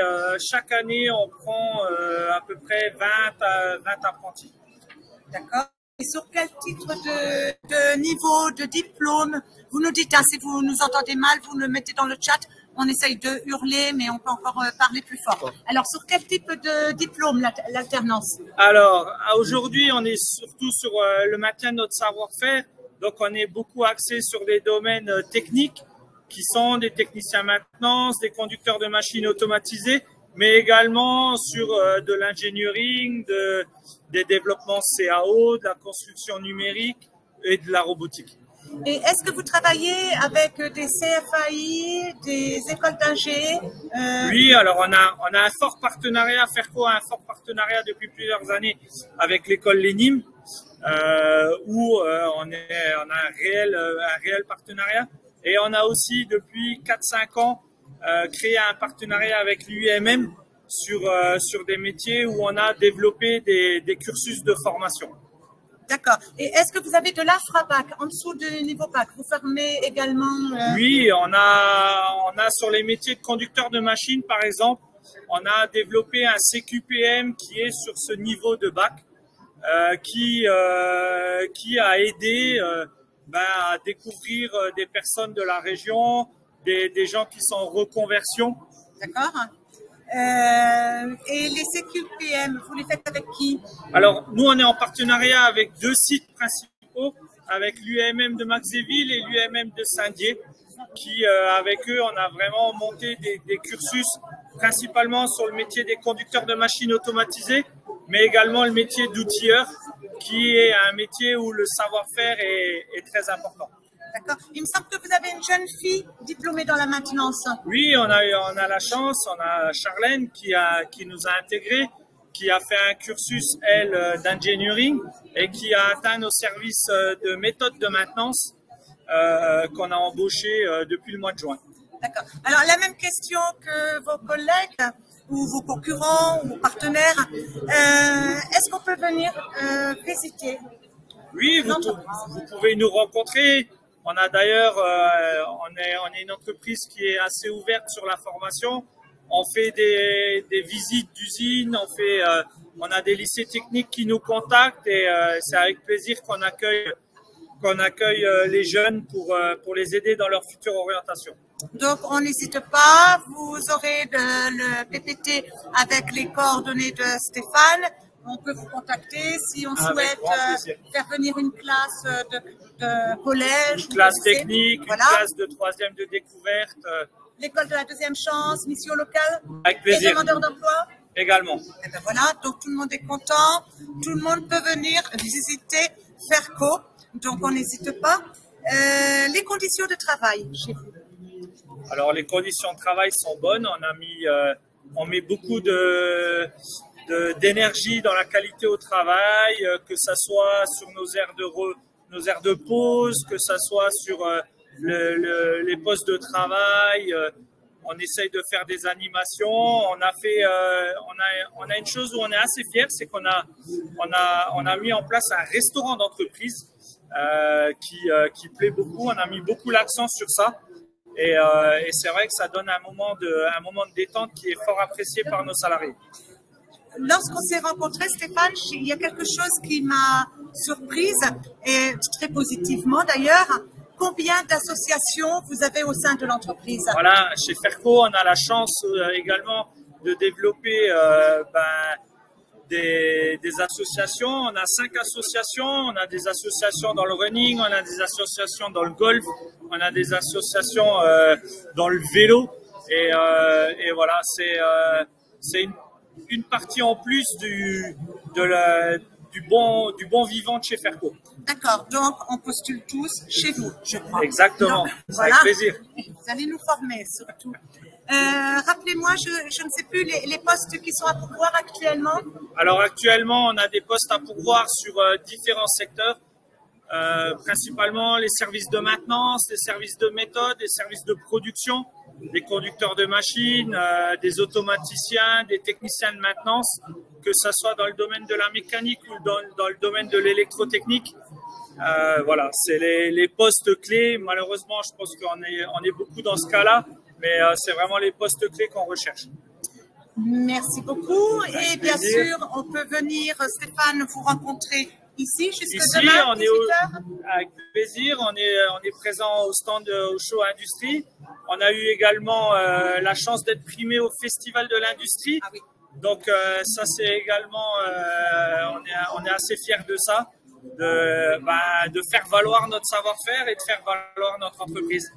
chaque année, on prend à peu près 20 apprentis. D'accord. Et sur quel titre de niveau, de diplôme? Vous nous dites, hein, si vous nous entendez mal, vous le mettez dans le chat. On essaye de hurler, mais on peut encore parler plus fort. Alors, sur quel type de diplôme l'alternance? Alors, aujourd'hui, on est surtout sur le maintien de notre savoir-faire. Donc, on est beaucoup axé sur des domaines techniques qui sont des techniciens maintenance, des conducteurs de machines automatisées, mais également sur de l'engineering, des développements CAO, de la construction numérique et de la robotique. Et est-ce que vous travaillez avec des CFAI, des écoles d'ingé? Oui, alors on a un fort partenariat, Ferco a un fort partenariat depuis plusieurs années avec l'école Lénime, où on a un réel partenariat. Et on a aussi depuis 4-5 ans créé un partenariat avec l'UMM sur des métiers où on a développé des cursus de formation. D'accord. Et est-ce que vous avez de l'AFRA-Bac en dessous du niveau bac? Vous formez également Oui, on a sur les métiers de conducteur de machine, par exemple, on a développé un CQPM qui est sur ce niveau de bac, qui a aidé à découvrir des personnes de la région, des gens qui sont en reconversion. D'accord. Et les CQPM, vous les faites avec qui? Alors, nous, on est en partenariat avec 2 sites principaux, avec l'UMM de Maxéville et l'UMM de Saint-Dié, qui, avec eux, on a vraiment monté des cursus, principalement sur le métier des conducteurs de machines automatisées, mais également le métier d'outilleur, qui est un métier où le savoir-faire est très important. D'accord. Il me semble que vous avez une jeune fille diplômée dans la maintenance. Oui, on a la chance, on a Charlène qui nous a intégrés, qui a fait un cursus, elle, d'engineering et qui a atteint nos services de méthode de maintenance qu'on a embauché depuis le mois de juin. D'accord. Alors, la même question que vos collègues ou vos concurrents ou vos partenaires, est-ce qu'on peut venir visiter? Oui, vous pouvez nous rencontrer. On a d'ailleurs, on est une entreprise qui est assez ouverte sur la formation. On fait des visites d'usines, on a des lycées techniques qui nous contactent et c'est avec plaisir qu'on accueille les jeunes pour les aider dans leur future orientation. Donc, on n'hésite pas. Vous aurez le PPT avec les coordonnées de Stéphane. On peut vous contacter si on souhaite faire venir une classe de collège. Une classe technique, voilà. Une classe de 3e de découverte. L'école de la deuxième chance, mission locale. Avec plaisir. Et demandeurs d'emploi. Également. Et ben voilà, donc tout le monde est content. Tout le monde peut venir visiter Ferco. Donc, on n'hésite pas. Les conditions de travail chez vous? Alors, les conditions de travail sont bonnes. On met beaucoup d'énergie dans la qualité au travail, que ça soit sur nos aires de pause, que ça soit sur les postes de travail. On essaye de faire des animations. On a une chose où on est assez fiers, c'est qu'on a mis en place un restaurant d'entreprise qui plaît beaucoup. On a mis beaucoup l'accent sur ça. Et c'est vrai que ça donne un moment de détente qui est fort apprécié par nos salariés. Lorsqu'on s'est rencontrés, Stéphane, il y a quelque chose qui m'a surprise, et très positivement d'ailleurs. Combien d'associations vous avez au sein de l'entreprise? Voilà, chez Ferco, on a la chance également de développer des associations. On a 5 associations. On a des associations dans le running, on a des associations dans le golf, on a des associations dans le vélo. Et voilà, c'est une partie en plus du bon vivant de chez Ferco. D'accord, donc on postule tous chez vous, je crois. Exactement, donc, voilà. Avec plaisir. Vous allez nous former surtout. Rappelez-moi, je ne sais plus les postes qui sont à pourvoir actuellement. Alors actuellement, on a des postes à pourvoir sur différents secteurs, principalement les services de maintenance, les services de méthode, les services de production. des conducteurs de machines, des automaticiens, des techniciens de maintenance, que ce soit dans le domaine de la mécanique ou dans le domaine de l'électrotechnique. Voilà, c'est les postes clés. Malheureusement, je pense qu'on est beaucoup dans ce cas-là, mais c'est vraiment les postes clés qu'on recherche. Merci beaucoup. Et bien sûr, on peut venir, Stéphane, vous rencontrer ici jusque demain, 18h. Avec plaisir. On est présent au stand au show Industrie. On a eu également la chance d'être primé au Festival de l'Industrie. Ah oui. Donc ça, c'est également, on est assez fiers de ça, de faire valoir notre savoir-faire et de faire valoir notre entreprise.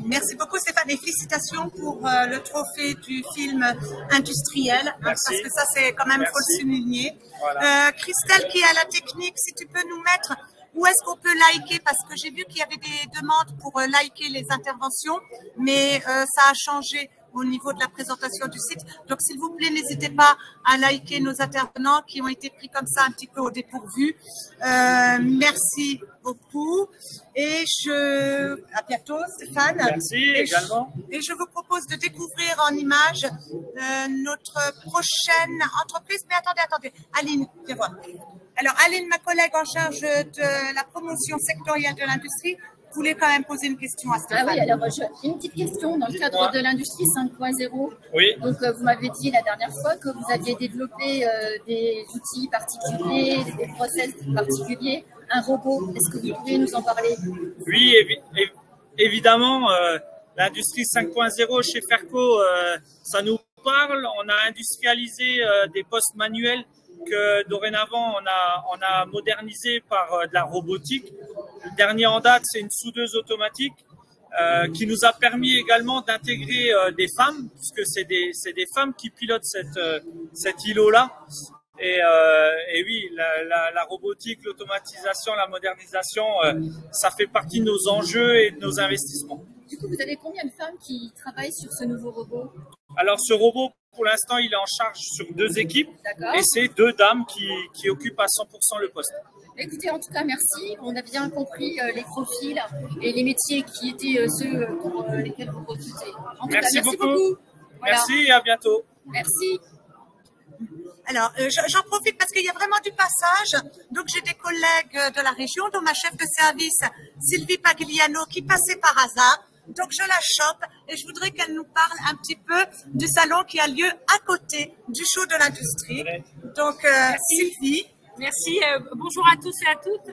Merci beaucoup Stéphane et félicitations pour le trophée du film industriel, parce que ça c'est quand même, faut le souligner. Voilà. Christelle qui est à la technique, si tu peux nous mettre où est-ce qu'on peut liker, parce que j'ai vu qu'il y avait des demandes pour liker les interventions, mais ça a changé au niveau de la présentation du site. Donc, s'il vous plaît, n'hésitez pas à liker nos intervenants qui ont été pris comme ça un petit peu au dépourvu. Merci beaucoup. Et à bientôt, Stéphane. Merci également. Et je vous propose de découvrir en images notre prochaine entreprise. Mais attendez. Aline, viens voir. Alors, Aline, ma collègue en charge de la promotion sectorielle de l'industrie, voulais quand même poser une question à Stéphane. Ah oui, alors une petite question dans le cadre de l'industrie 5.0. Oui. Donc vous m'avez dit la dernière fois que vous aviez développé des outils particuliers, des process particuliers, un robot. Est-ce que vous pouvez nous en parler? Oui, évidemment, l'industrie 5.0 chez Ferco, ça nous parle. On a industrialisé des postes manuels que dorénavant on a modernisé par de la robotique. Le dernier en date, c'est une soudeuse automatique qui nous a permis également d'intégrer des femmes, puisque c'est des femmes qui pilotent cet îlot-là. Et oui, la robotique, l'automatisation, la modernisation, ça fait partie de nos enjeux et de nos investissements. Du coup, vous avez combien de femmes qui travaillent sur ce nouveau robot? Alors, ce robot, pour l'instant, il est en charge sur 2 équipes et c'est 2 dames qui occupent à 100% le poste. Écoutez, en tout cas, merci. On a bien compris les profils et les métiers qui étaient ceux pour lesquels vous recrutez. En tout cas, merci beaucoup. Voilà. Merci et à bientôt. Merci. Alors, j'en profite parce qu'il y a vraiment du passage. Donc, j'ai des collègues de la région, dont ma chef de service, Sylvie Pagliano, qui passait par hasard. Donc, je la chope et je voudrais qu'elle nous parle un petit peu du salon qui a lieu à côté du show de l'industrie. Donc, Sylvie. Merci, bonjour à tous et à toutes.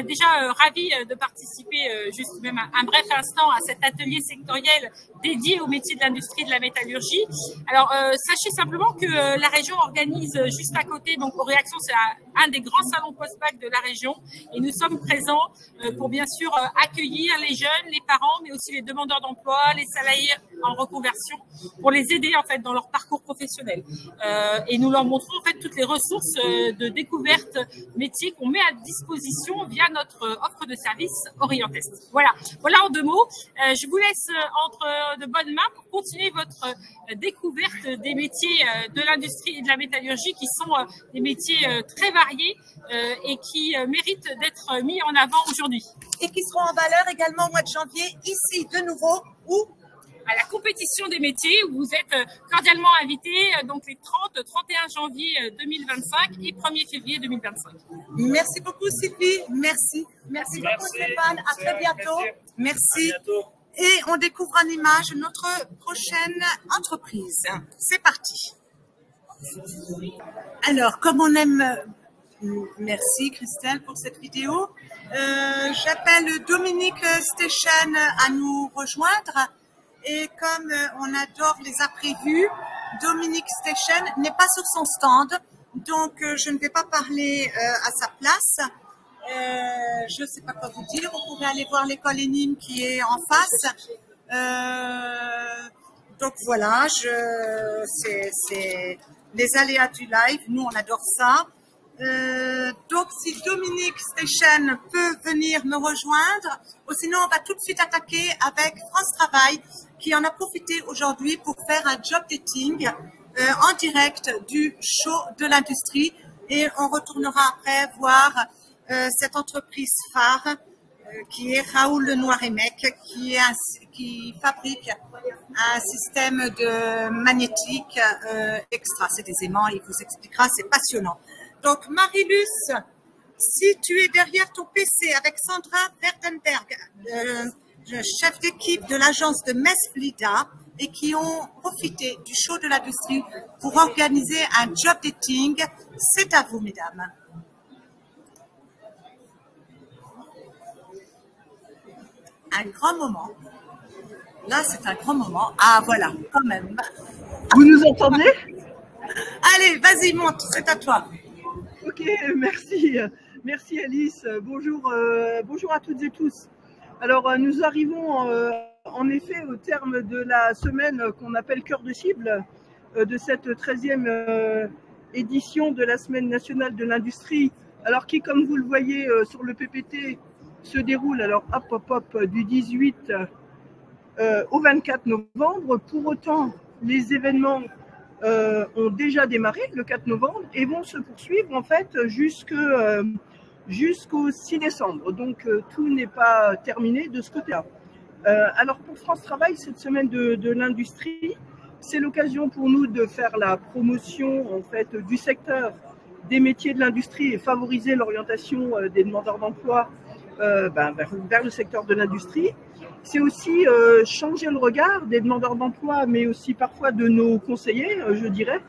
Déjà, ravie de participer juste même un bref instant à cet atelier sectoriel dédié au métier de l'industrie de la métallurgie. Alors, sachez simplement que la région organise juste à côté, donc aux réactions, c'est un des grands salons post-bac de la région et nous sommes présents pour bien sûr accueillir les jeunes, les parents, mais aussi les demandeurs d'emploi, les salariés en reconversion pour les aider en fait dans leur parcours professionnel. Et nous leur montrons en fait toutes les ressources de découverte métiers qu'on met à disposition via notre offre de service Orientest. Voilà en 2 mots. Je vous laisse entre de bonnes mains pour continuer votre découverte des métiers de l'industrie et de la métallurgie qui sont des métiers très variés et qui méritent d'être mis en avant aujourd'hui. Et qui seront en valeur également au mois de janvier, ici de nouveau, où à la compétition des métiers où vous êtes cordialement invités donc les 30, 31 janvier 2025 et 1er février 2025. Merci beaucoup Sylvie, merci beaucoup Stéphane, à très bientôt. Merci. À bientôt. Et on découvre en image notre prochaine entreprise. C'est parti. Alors, comme on aime... Merci Christelle pour cette vidéo. J'appelle Dominique Stéchen à nous rejoindre. Et comme on adore les imprévus, Dominique Stéchen n'est pas sur son stand, donc je ne vais pas parler à sa place. Je ne sais pas quoi vous dire, vous pouvez aller voir l'école ENIM qui est en face. Donc voilà, c'est les aléas du live, nous on adore ça. Donc si Dominique Stéchen peut venir me rejoindre, ou sinon on va tout de suite attaquer avec France Travail qui en a profité aujourd'hui pour faire un job dating en direct du show de l'industrie et on retournera après voir cette entreprise phare qui est Raoul Lenoir-Emec, qui fabrique un système de magnétique extra. C'est des aimants, il vous expliquera, c'est passionnant. Donc Marilus, si tu es derrière ton PC avec Sandra Verdenberg, chef d'équipe de l'agence de Mesblida, et qui ont profité du show de l'industrie pour organiser un job dating, c'est à vous, mesdames. Un grand moment. Là, c'est un grand moment. Ah, voilà, quand même. Vous nous entendez? Allez, vas-y, montre, c'est à toi. Ok, merci. Merci Alice. Bonjour, bonjour à toutes et tous. Alors, nous arrivons en effet au terme de la semaine qu'on appelle Cœur de cible, de cette 13e édition de la Semaine nationale de l'industrie. Alors qui, comme vous le voyez sur le PPT, se déroule alors du 18 au 24 novembre. Pour autant, les événements ont déjà démarré le 4 novembre et vont se poursuivre en fait jusqu'au 6 décembre. Donc tout n'est pas terminé de ce côté-là. Alors pour France Travail, cette semaine de l'industrie, c'est l'occasion pour nous de faire la promotion en fait du secteur des métiers de l'industrie et favoriser l'orientation des demandeurs d'emploi vers le secteur de l'industrie. C'est aussi changer le regard des demandeurs d'emploi, mais aussi parfois de nos conseillers, je dirais,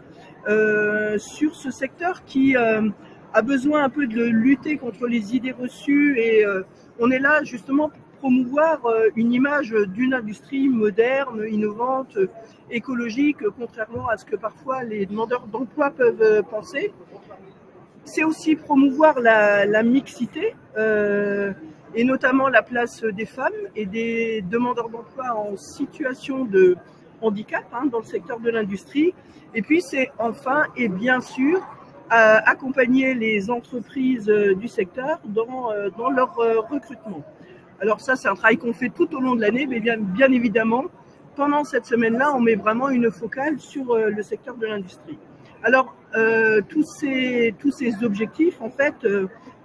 sur ce secteur qui a besoin un peu de lutter contre les idées reçues. Et on est là justement pour promouvoir une image d'une industrie moderne, innovante, écologique, contrairement à ce que parfois les demandeurs d'emploi peuvent penser. C'est aussi promouvoir la mixité et notamment la place des femmes et des demandeurs d'emploi en situation de handicap dans le secteur de l'industrie. Et puis c'est enfin et bien sûr accompagner les entreprises du secteur dans leur recrutement. Alors ça, c'est un travail qu'on fait tout au long de l'année, mais bien évidemment, pendant cette semaine-là, on met vraiment une focale sur le secteur de l'industrie. Alors, tous ces objectifs, en fait,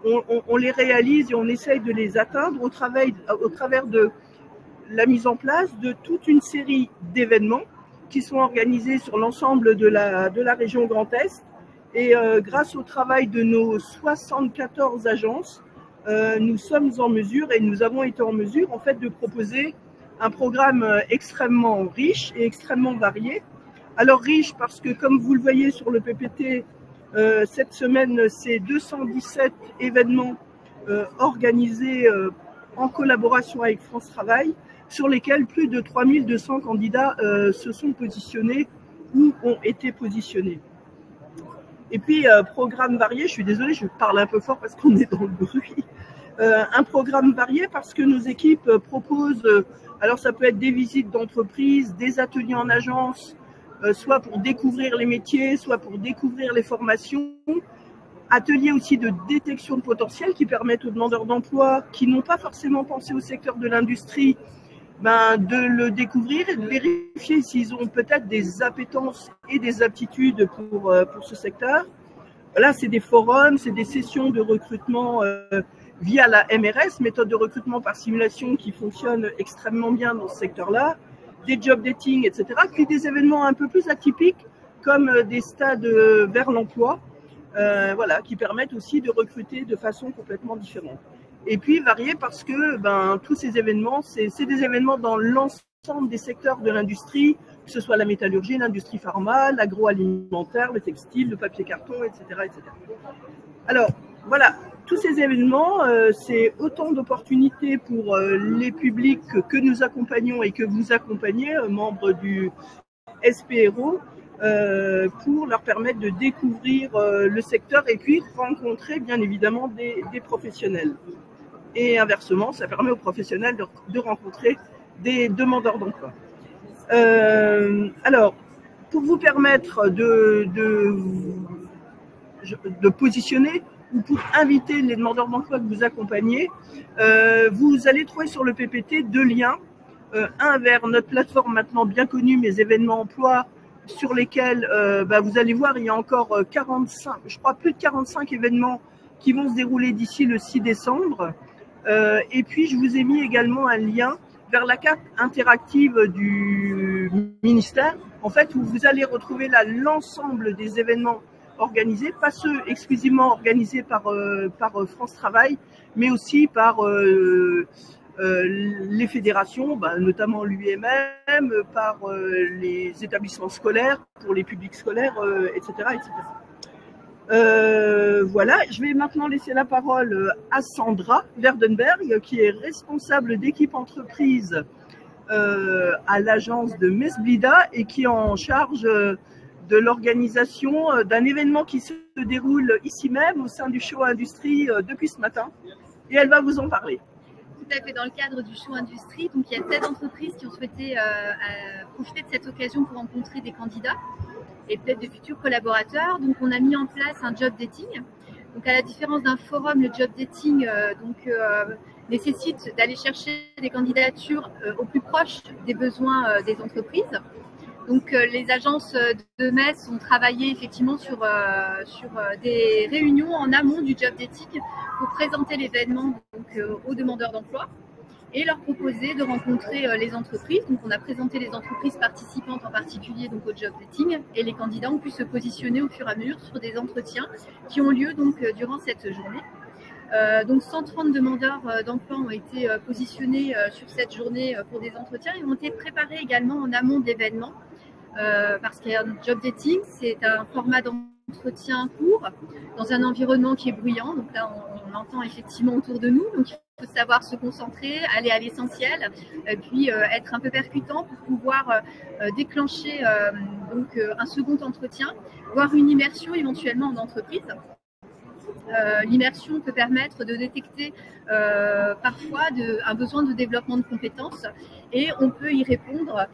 on les réalise et on essaye de les atteindre au travers de la mise en place de toute une série d'événements qui sont organisés sur l'ensemble de la région Grand Est. Et grâce au travail de nos 74 agences, nous sommes en mesure et nous avons été en mesure en fait de proposer un programme extrêmement riche et extrêmement varié. Alors riche parce que comme vous le voyez sur le PPT, cette semaine c'est 217 événements organisés en collaboration avec France Travail, sur lesquels plus de 3200 candidats se sont positionnés ou ont été positionnés. Et puis, programme varié, je suis désolée, je parle un peu fort parce qu'on est dans le bruit. Un programme varié parce que nos équipes proposent, alors ça peut être des visites d'entreprise, des ateliers en agence, soit pour découvrir les métiers, soit pour découvrir les formations. Ateliers aussi de détection de potentiel qui permettent aux demandeurs d'emploi qui n'ont pas forcément pensé au secteur de l'industrie, de le découvrir et de vérifier s'ils ont peut-être des appétences et des aptitudes pour ce secteur. Là, c'est des forums, c'est des sessions de recrutement via la MRS, méthode de recrutement par simulation qui fonctionne extrêmement bien dans ce secteur-là, des job dating, etc. Puis des événements un peu plus atypiques comme des stades vers l'emploi, voilà, qui permettent aussi de recruter de façon complètement différente. Et puis varié parce que tous ces événements, c'est des événements dans l'ensemble des secteurs de l'industrie, que ce soit la métallurgie, l'industrie pharma, l'agroalimentaire, le textile, le papier carton, etc., etc. Alors voilà, tous ces événements, c'est autant d'opportunités pour les publics que nous accompagnons et que vous accompagnez, membres du SPRO, pour leur permettre de découvrir le secteur et puis rencontrer bien évidemment des professionnels. Et inversement, ça permet aux professionnels de rencontrer des demandeurs d'emploi. Alors, pour vous permettre de positionner ou pour inviter les demandeurs d'emploi que vous accompagnez, vous allez trouver sur le PPT deux liens. Un vers notre plateforme maintenant bien connue, mes événements emploi, sur lesquels vous allez voir, il y a encore 45, je crois plus de 45 événements qui vont se dérouler d'ici le 6 décembre. Et puis, je vous ai mis également un lien vers la carte interactive du ministère, en fait, où vous allez retrouver là l'ensemble des événements organisés, pas ceux exclusivement organisés par France Travail, mais aussi par les fédérations, notamment l'UMM, par les établissements scolaires, pour les publics scolaires, etc., etc. Voilà, je vais maintenant laisser la parole à Sandra Verdenberg, qui est responsable d'équipe entreprise à l'agence de Mesblida et qui est en charge de l'organisation d'un événement qui se déroule ici même au sein du Show Industrie depuis ce matin. Et elle va vous en parler. Tout à fait, dans le cadre du Show Industrie, donc il y a 7 entreprises qui ont souhaité profiter de cette occasion pour rencontrer des candidats et peut-être de futurs collaborateurs. Donc on a mis en place un job dating. Donc à la différence d'un forum, le job dating nécessite d'aller chercher des candidatures au plus proche des besoins des entreprises. Donc les agences de Metz ont travaillé effectivement sur des réunions en amont du job dating pour présenter l'événement aux demandeurs d'emploi et leur proposer de rencontrer les entreprises. Donc on a présenté les entreprises participantes en particulier donc au job dating et les candidats ont pu se positionner au fur et à mesure sur des entretiens qui ont lieu donc durant cette journée. Donc 130 demandeurs d'emploi ont été positionnés sur cette journée pour des entretiens et ont été préparés également en amont de l'événement parce qu'un job dating c'est un format d'entretien court dans un environnement qui est bruyant. Donc là on entend effectivement autour de nous, donc il faut savoir se concentrer, aller à l'essentiel, puis être un peu percutant pour pouvoir déclencher un second entretien, voire une immersion éventuellement en entreprise. L'immersion peut permettre de détecter parfois un besoin de développement de compétences et on peut y répondre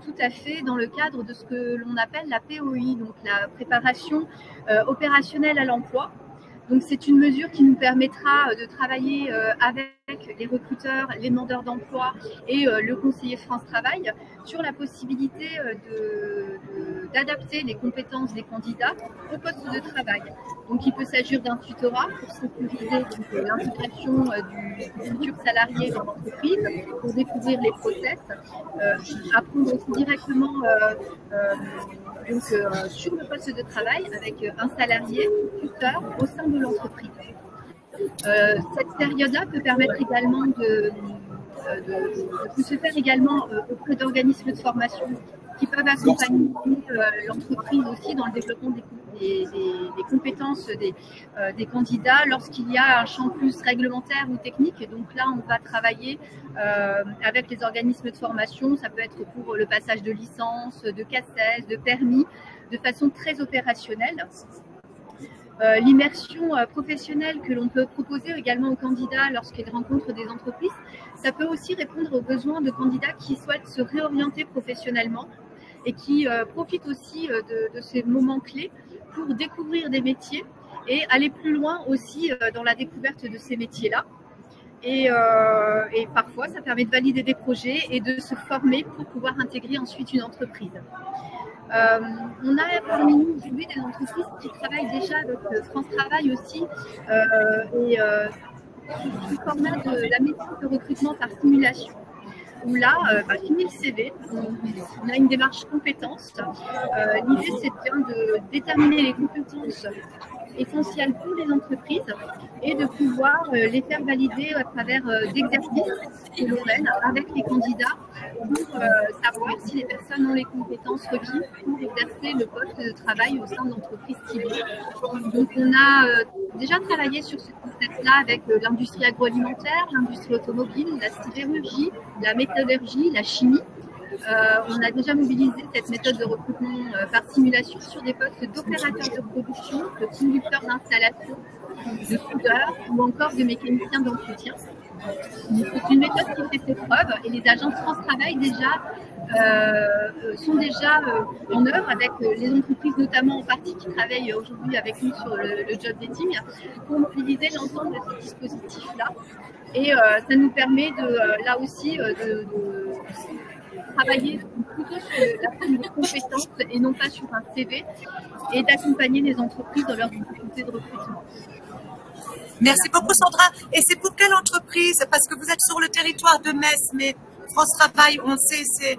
tout à fait dans le cadre de ce que l'on appelle la POI, donc la préparation opérationnelle à l'emploi. Donc c'est une mesure qui nous permettra de travailler avec les recruteurs, les demandeurs d'emploi et le conseiller France Travail sur la possibilité d'adapter les compétences des candidats au poste de travail. Donc il peut s'agir d'un tutorat pour sécuriser l'intégration du futur salarié dans l'entreprise, pour découvrir les process, apprendre aussi directement sur le poste de travail avec un salarié tuteur au sein de l'entreprise. Cette période-là peut permettre également de se faire également auprès d'organismes de formation qui peuvent accompagner l'entreprise aussi dans le développement des compétences des candidats lorsqu'il y a un champ plus réglementaire ou technique. Et donc là, on va travailler avec les organismes de formation. Ça peut être pour le passage de licence, de CACES, de permis, de façon très opérationnelle. L'immersion professionnelle que l'on peut proposer également aux candidats lorsqu'ils rencontrent des entreprises, ça peut aussi répondre aux besoins de candidats qui souhaitent se réorienter professionnellement et qui profitent aussi de ces moments clés pour découvrir des métiers et aller plus loin aussi dans la découverte de ces métiers-là. Et parfois, ça permet de valider des projets et de se former pour pouvoir intégrer ensuite une entreprise. On a parmi nous aujourd'hui des entreprises qui travaillent déjà avec France Travail aussi sous le format de la méthode de recrutement par simulation. Où là, fini le CV, on a une démarche compétences. L'idée, c'est bien de déterminer les compétences essentielles pour les entreprises et de pouvoir les faire valider à travers d'exercices que l'on mène avec les candidats pour savoir si les personnes ont les compétences requises pour exercer le poste de travail au sein de l'entreprise ciblée. Donc on a déjà travaillé sur ce concept-là avec l'industrie agroalimentaire, l'industrie automobile, la sidérurgie, la métallurgie, la chimie. On a déjà mobilisé cette méthode de recrutement par simulation sur des postes d'opérateurs de production, de conducteurs d'installation, de soudeurs ou encore de mécaniciens d'entretien. C'est une méthode qui fait ses preuves et les agences France Travail sont déjà en œuvre avec les entreprises, notamment en partie qui travaillent aujourd'hui avec nous sur le job dating, pour mobiliser l'ensemble de ces dispositifs-là. Et ça nous permet là aussi de travailler plutôt sur la forme de compétences et non pas sur un CV et d'accompagner les entreprises dans leurs difficultés de recrutement. Merci beaucoup Sandra. Et c'est pour quelle entreprise? Parce que vous êtes sur le territoire de Metz, mais France Travail, on sait, c'est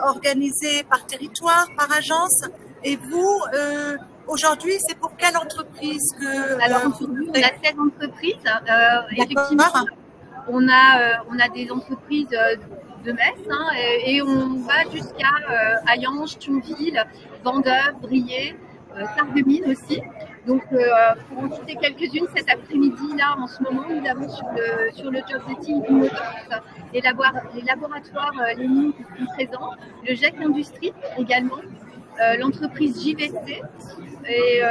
organisé par territoire, par agence. Et vous, aujourd'hui, c'est pour quelle entreprise que... Alors aujourd'hui, on a 16 entreprises. Effectivement, on a des entreprises de Metz et on va jusqu'à Hayange, Thionville, Vendœuvre, Briey, Sarreguemines aussi. Donc, pour en citer quelques-unes, cet après-midi, là, en ce moment, nous avons sur le job dating du Modox, les laboratoires Lénine qui sont présents, le GEC Industrie également, l'entreprise JVC, et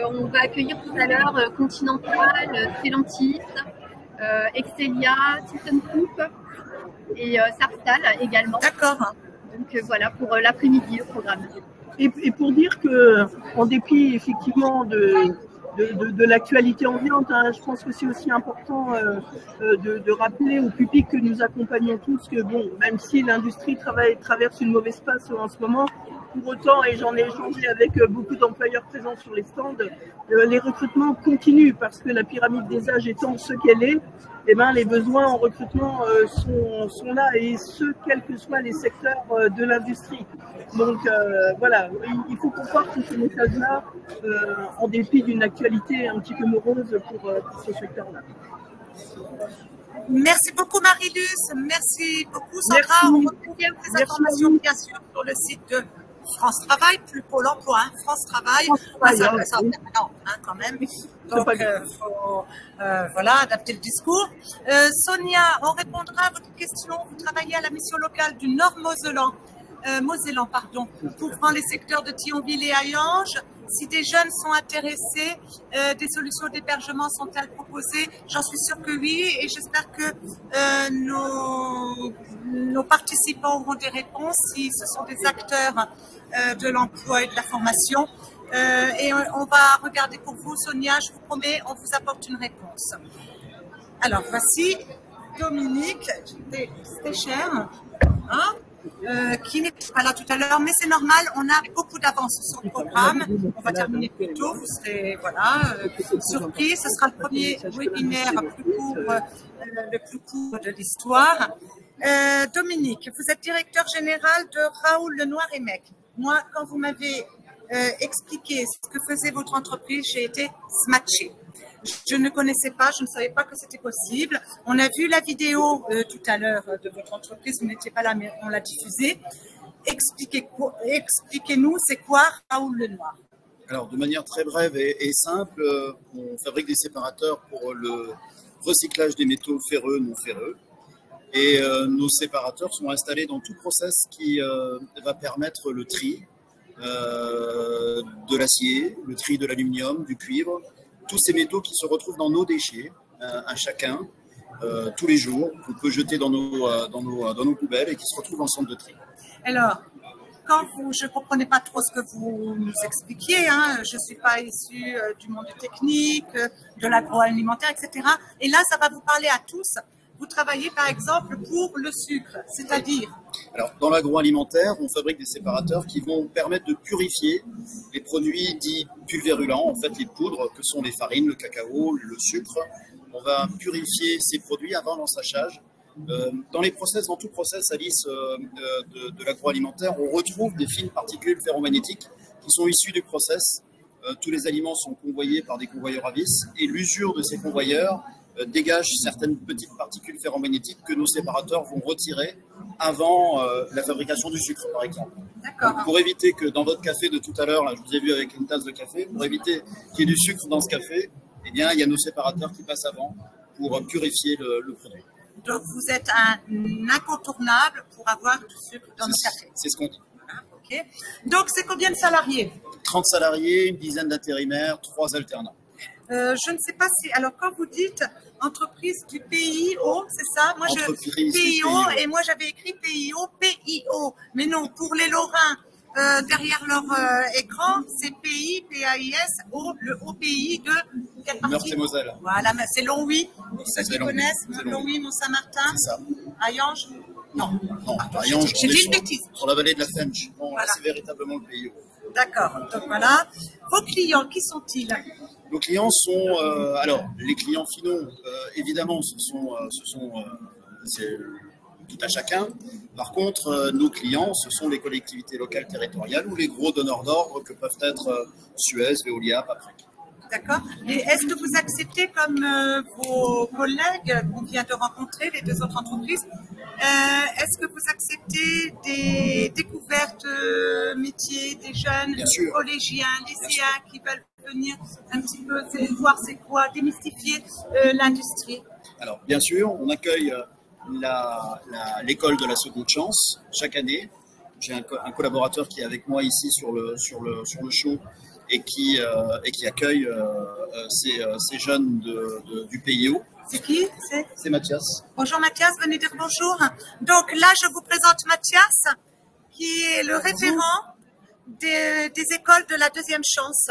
on va accueillir tout à l'heure Continental, Stellantis, Excelia, ThyssenKrupp et Sarstal également. D'accord. Donc voilà pour l'après-midi le programme. Et pour dire que, en dépit effectivement de l'actualité ambiante, je pense que c'est aussi important de rappeler au public que nous accompagnons tous que bon, même si l'industrie traverse une mauvaise passe en ce moment, pour autant, et j'en ai échangé avec beaucoup d'employeurs présents sur les stands, les recrutements continuent parce que la pyramide des âges étant ce qu'elle est, eh ben, les besoins en recrutement sont là, et ce, quels que soient les secteurs de l'industrie. Donc voilà, il faut qu'on porte ce message-là en dépit d'une actualité un petit peu morose pour ce secteur-là. Merci beaucoup Marie-Luce, merci beaucoup Sandra. On retrouve ces informations bien sûr sur le site de France Travail, plus Pôle emploi, France Travail. Ça quand même. Donc, faut voilà, adapter le discours. Sonia, on répondra à votre question. Vous travaillez à la mission locale du Nord-Mosellan, couvrant les secteurs de Thionville et Hayange. Si des jeunes sont intéressés, des solutions d'hébergement sont-elles proposées? J'en suis sûre que oui, et j'espère que nos participants auront des réponses si ce sont des acteurs de l'emploi et de la formation. Et on va regarder pour vous, Sonia, je vous promets, on vous apporte une réponse. Alors, voici Dominique, c'était cher, qui n'était pas là tout à l'heure, mais c'est normal, on a beaucoup d'avance sur le programme. On va terminer plus tôt, vous serez surpris. Ce sera le premier webinaire le plus court de l'histoire. Dominique, vous êtes directeur général de Raoul Lenoir et Mec. Moi, quand vous m'avez expliqué ce que faisait votre entreprise, j'ai été smatchée. Je ne connaissez pas, je ne savais pas que c'était possible. On a vu la vidéo tout à l'heure de votre entreprise, vous n'étiez pas là, mais on l'a diffusée. Expliquez-nous, c'est quoi Raoul Lenoir? Alors, de manière très brève et simple, on fabrique des séparateurs pour le recyclage des métaux ferreux, non ferreux. Et nos séparateurs sont installés dans tout process qui va permettre le tri de l'acier, le tri de l'aluminium, du cuivre, tous ces métaux qui se retrouvent dans nos déchets, à chacun, tous les jours, qu'on peut jeter dans nos poubelles et qui se retrouvent en centre de tri. Alors, je ne comprenais pas trop ce que vous nous expliquiez, je ne suis pas issue du monde technique, de l'agroalimentaire, etc. Et là, ça va vous parler à tous. Vous travaillez par exemple pour le sucre, c'est-à-dire? Alors, dans l'agroalimentaire, on fabrique des séparateurs qui vont permettre de purifier les produits dits pulvérulents, en fait les poudres que sont les farines, le cacao, le sucre. On va purifier ces produits avant l'ensachage. Dans tout process, Alice, de l'agroalimentaire, on retrouve des fines particules ferromagnétiques qui sont issues du process. Tous les aliments sont convoyés par des convoyeurs à vis et l'usure de ces convoyeurs dégage certaines petites particules ferromagnétiques que nos séparateurs vont retirer avant la fabrication du sucre, par exemple. Donc, pour éviter que dans votre café de tout à l'heure, là, je vous ai vu avec une tasse de café, pour éviter qu'il y ait du sucre dans ce café, eh bien, il y a nos séparateurs qui passent avant pour purifier le produit. Donc, vous êtes un incontournable pour avoir du sucre dans le café. C'est ce qu'on dit. Okay. Donc, c'est combien de salariés? 30 salariés, une dizaine d'intérimaires, 3 alternants. Je ne sais pas si... Alors, quand vous dites entreprise du PIO, c'est ça? Moi, PIO, et moi, j'avais écrit PIO. Mais non, pour les Lorrains, derrière leur écran, c'est PI, PAIS, le OPI de quelle partie? Meurthe et Moselle. Voilà, c'est Longwy, pour ceux qui connaissent, Longwy, Mont-Saint-Martin. C'est ça. Hayange? Non, Hayange, j'ai dit une bêtise. Sur la vallée de la Fench. Bon, voilà. C'est véritablement le PIO. D'accord, donc voilà. Vos clients, qui sont-ils? Nos clients sont, alors les clients finaux, évidemment, c'est tout à chacun. Par contre, nos clients, ce sont les collectivités locales territoriales ou les gros donneurs d'ordre que peuvent être Suez, Veolia, Paprec. D'accord. Et est-ce que vous acceptez, comme vos collègues qu'on vient de rencontrer, les deux autres entreprises, est-ce que vous acceptez des découvertes métiers, des jeunes collégiens, lycéens qui veulent venir un petit peu voir c'est quoi, démystifier l'industrie? Alors, bien sûr, on accueille l'école de la seconde chance chaque année. J'ai un collaborateur qui est avec moi ici sur le show et qui accueille ces jeunes du PIO. C'est qui? C'est Mathias. Bonjour Mathias, venez dire bonjour. Donc là, je vous présente Mathias, qui est le référent des écoles de la deuxième chance.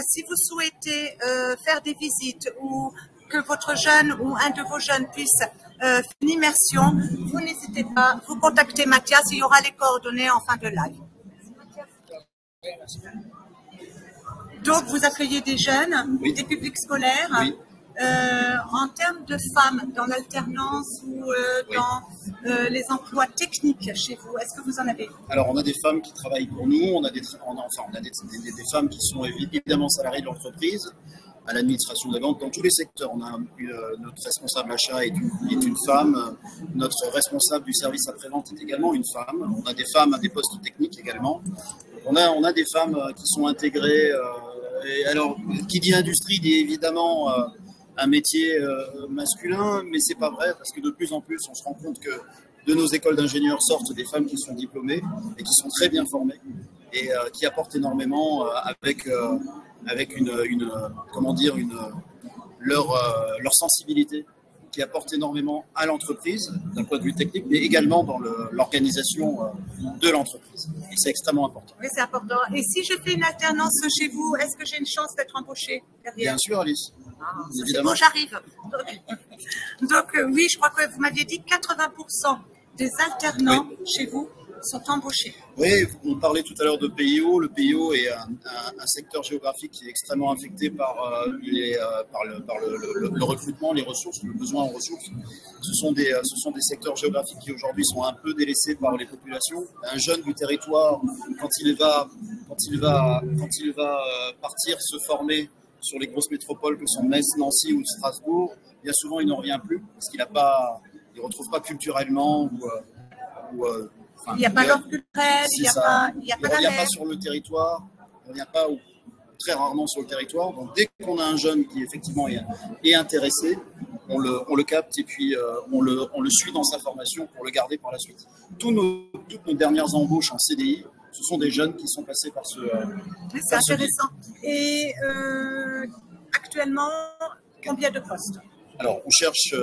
Si vous souhaitez faire des visites ou que votre jeune ou un de vos jeunes puisse faire une immersion, vous n'hésitez pas, vous contactez Mathias, il y aura les coordonnées en fin de live. Donc, vous accueillez des jeunes, des publics scolaires. Oui. En termes de femmes, dans l'alternance ou dans les emplois techniques chez vous, est-ce que vous en avez? Alors, on a des femmes qui travaillent pour nous, on a des femmes qui sont évidemment salariées de l'entreprise, à l'administration de la vente, dans tous les secteurs. On a notre responsable achat est une femme, notre responsable du service après-vente est également une femme, on a des femmes à des postes techniques également. On a des femmes qui sont intégrées. Et alors, qui dit industrie dit évidemment un métier masculin, mais c'est pas vrai parce que de plus en plus, on se rend compte que de nos écoles d'ingénieurs sortent des femmes qui sont diplômées et qui sont très bien formées et qui apportent énormément avec leur sensibilité, qui apporte énormément à l'entreprise d'un point de vue technique, mais également dans l'organisation de l'entreprise. Et c'est extrêmement important. Oui, c'est important. Et si je fais une alternance chez vous, est-ce que j'ai une chance d'être embauchée derrière? Bien sûr, Alice. Évidemment. Bon, j'arrive. Donc oui, je crois que vous m'aviez dit 80% des alternants chez vous sont embauchés. Oui, on parlait tout à l'heure de PIO. Le PIO est un secteur géographique qui est extrêmement affecté par le recrutement, les ressources, le besoin en ressources. Ce sont des secteurs géographiques qui aujourd'hui sont un peu délaissés par les populations. Un jeune du territoire, quand il va partir se former sur les grosses métropoles que sont Metz, Nancy ou Strasbourg, bien souvent il n'en revient plus parce qu'il ne retrouve pas culturellement il n'y a pas l'offre culturelle, il n'y a pas sur le territoire, il n'y a pas ou très rarement sur le territoire. Donc dès qu'on a un jeune qui effectivement est intéressé, on le capte et puis on le suit dans sa formation pour le garder par la suite. Toutes nos dernières embauches en CDI, ce sont des jeunes qui sont passés par ce. C'est intéressant. Et actuellement, combien de postes? Alors, on cherche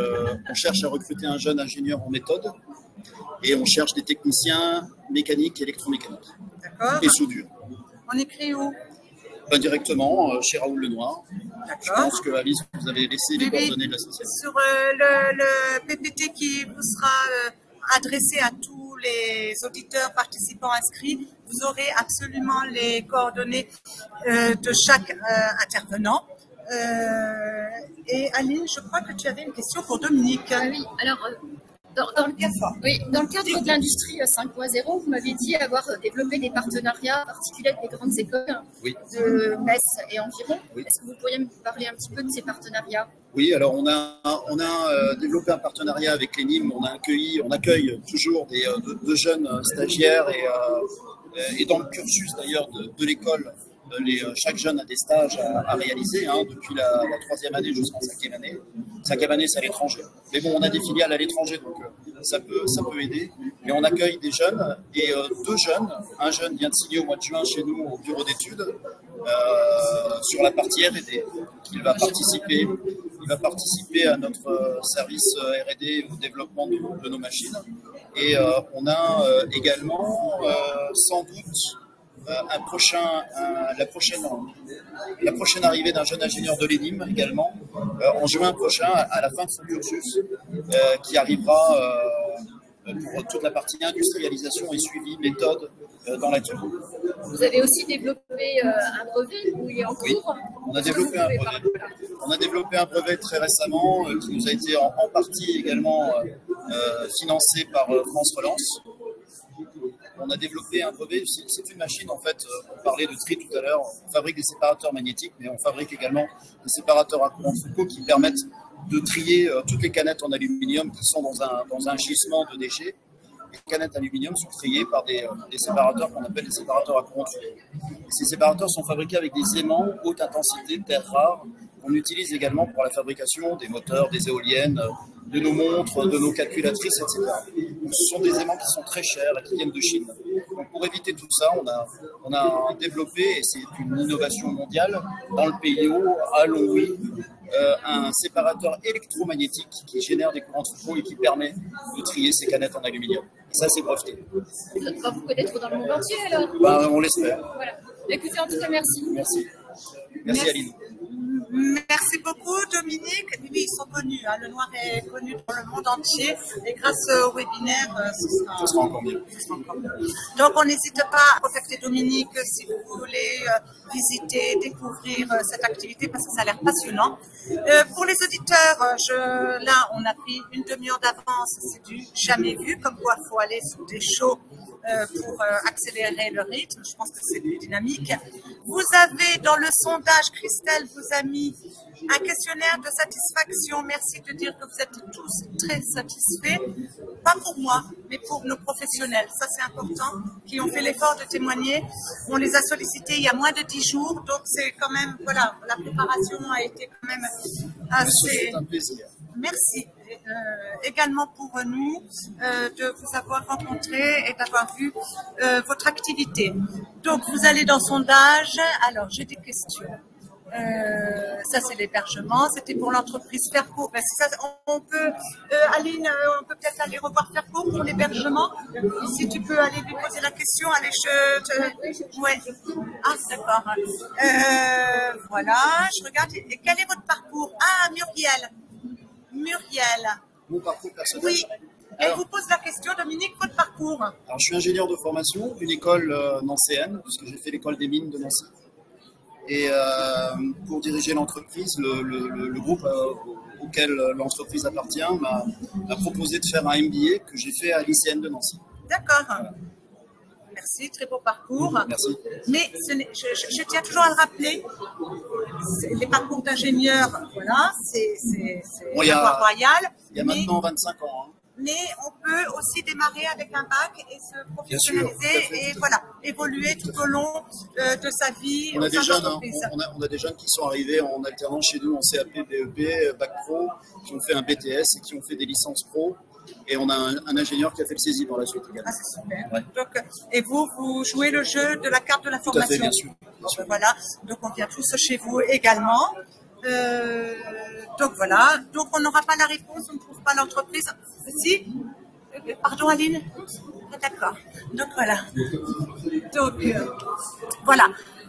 à recruter un jeune ingénieur en méthode et on cherche des techniciens mécaniques et électromécaniques. D'accord. Et soudure. On écrit où? Directement chez Raoul Lenoir. D'accord. Je pense que Alice, vous avez laissé les coordonnées de l'association. Sur le PPT qui vous sera adressé à tous les auditeurs participants inscrits, vous aurez absolument les coordonnées de chaque intervenant. Et Aline, je crois que tu avais une question pour Dominique. Oui, alors dans le cadre de l'industrie 5.0, vous m'aviez dit avoir développé des partenariats particuliers avec les grandes écoles de Metz et environ. Oui. Est-ce que vous pourriez me parler un petit peu de ces partenariats? Oui, alors on a développé un partenariat avec l'ENIM. On accueille toujours de jeunes stagiaires et dans le cursus d'ailleurs de l'école. Chaque jeune a des stages à réaliser, depuis la 3e année jusqu'en 5e année. 5e année, c'est à l'étranger. Mais bon, on a des filiales à l'étranger, donc ça peut aider. Et on accueille des jeunes, et 2 jeunes. Un jeune vient de signer au mois de juin chez nous au bureau d'études sur la partie R&D. Il va participer à notre service R&D au développement de nos machines. Et on a également, sans doute, la prochaine arrivée d'un jeune ingénieur de l'ENIM également en juin prochain à la fin de son cursus qui arrivera pour toute la partie industrialisation et suivi méthode dans l'atelier. Vous avez aussi développé un brevet où il est en cours? On a développé un brevet très récemment qui nous a été en partie également financé par France Relance. On a développé un brevet, c'est une machine en fait, on parlait de tri tout à l'heure, on fabrique des séparateurs magnétiques, mais on fabrique également des séparateurs à courant de Foucault qui permettent de trier toutes les canettes en aluminium qui sont dans un gisement de déchets. Les canettes aluminium sont triées par des séparateurs qu'on appelle des séparateurs à courant de Foucault. Et ces séparateurs sont fabriqués avec des aimants haute intensité, terres rares, qu'on utilise également pour la fabrication des moteurs, des éoliennes, de nos montres, de nos calculatrices, etc. Donc, ce sont des aimants qui sont très chers et qui viennent de Chine. Donc, pour éviter tout ça, on a développé, et c'est une innovation mondiale, dans le PIO, à Longwy, un séparateur électromagnétique qui génère des courants de Foucault et qui permet de trier ces canettes en aluminium. Et ça, c'est breveté. Ça va vous connaître dans le monde entier, alors? On l'espère. Voilà. Écoutez, en tout cas, merci. Merci Aline. Merci beaucoup Dominique. Oui, ils sont connus. Le noir est connu dans le monde entier et grâce au webinaire, ce sera encore mieux. Donc on n'hésite pas à contacter Dominique si vous voulez visiter, découvrir cette activité parce que ça a l'air passionnant. Pour les auditeurs, là on a pris une demi-heure d'avance, c'est du jamais vu, comme quoi il faut aller sur des shows pour accélérer le rythme. Je pense que c'est plus dynamique. Vous avez dans le sondage, Christelle vous a mis un questionnaire de satisfaction. Merci de dire que vous êtes tous très satisfaits. Pas pour moi, mais pour nos professionnels. Ça, c'est important, qui ont fait l'effort de témoigner. On les a sollicités il y a moins de 10 jours. Donc, c'est quand même, voilà, la préparation a été quand même assez... C'est un plaisir. Merci. Également pour nous de vous avoir rencontré et d'avoir vu votre activité. Donc, vous allez dans sondage. Alors, j'ai des questions. Ça, c'est l'hébergement. C'était pour l'entreprise Ferco. Ben, ça, on peut, Aline, on peut peut-être aller revoir Ferco pour l'hébergement. Si tu peux aller lui poser la question, allez, ouais. Ah, d'accord. Voilà, je regarde. Et quel est votre parcours? Ah, Muriel. Mon parcours personnel. Oui. Elle vous pose la question, Dominique, votre parcours. Alors, je suis ingénieur de formation d'une école nancéenne, puisque j'ai fait l'école des mines de Nancy. Et pour diriger l'entreprise, le groupe auquel l'entreprise appartient m'a proposé de faire un MBA que j'ai fait à l'ICN de Nancy. D'accord. Merci, très beau parcours. Merci. Mais je tiens toujours à le rappeler, les parcours d'ingénieur, voilà, c'est la voie royale. Il y a maintenant 25 ans. Hein. Mais on peut aussi démarrer avec un bac et se professionnaliser et voilà, évoluer tout au long de sa vie. On a des jeunes qui sont arrivés en alternance chez nous en CAP, BEP, Bac Pro, qui ont fait un BTS et qui ont fait des licences pro. Et on a un ingénieur qui a fait le saisie par la suite également. Ah, c'est super. Ouais. Donc, et vous jouez le jeu de la carte de la formation. Tout à fait, bien sûr. Donc, voilà, donc on vient tous chez vous également. Donc voilà, donc on n'aura pas la réponse, on ne trouve pas l'entreprise. Si, pardon Aline. D'accord. Donc voilà. Donc voilà.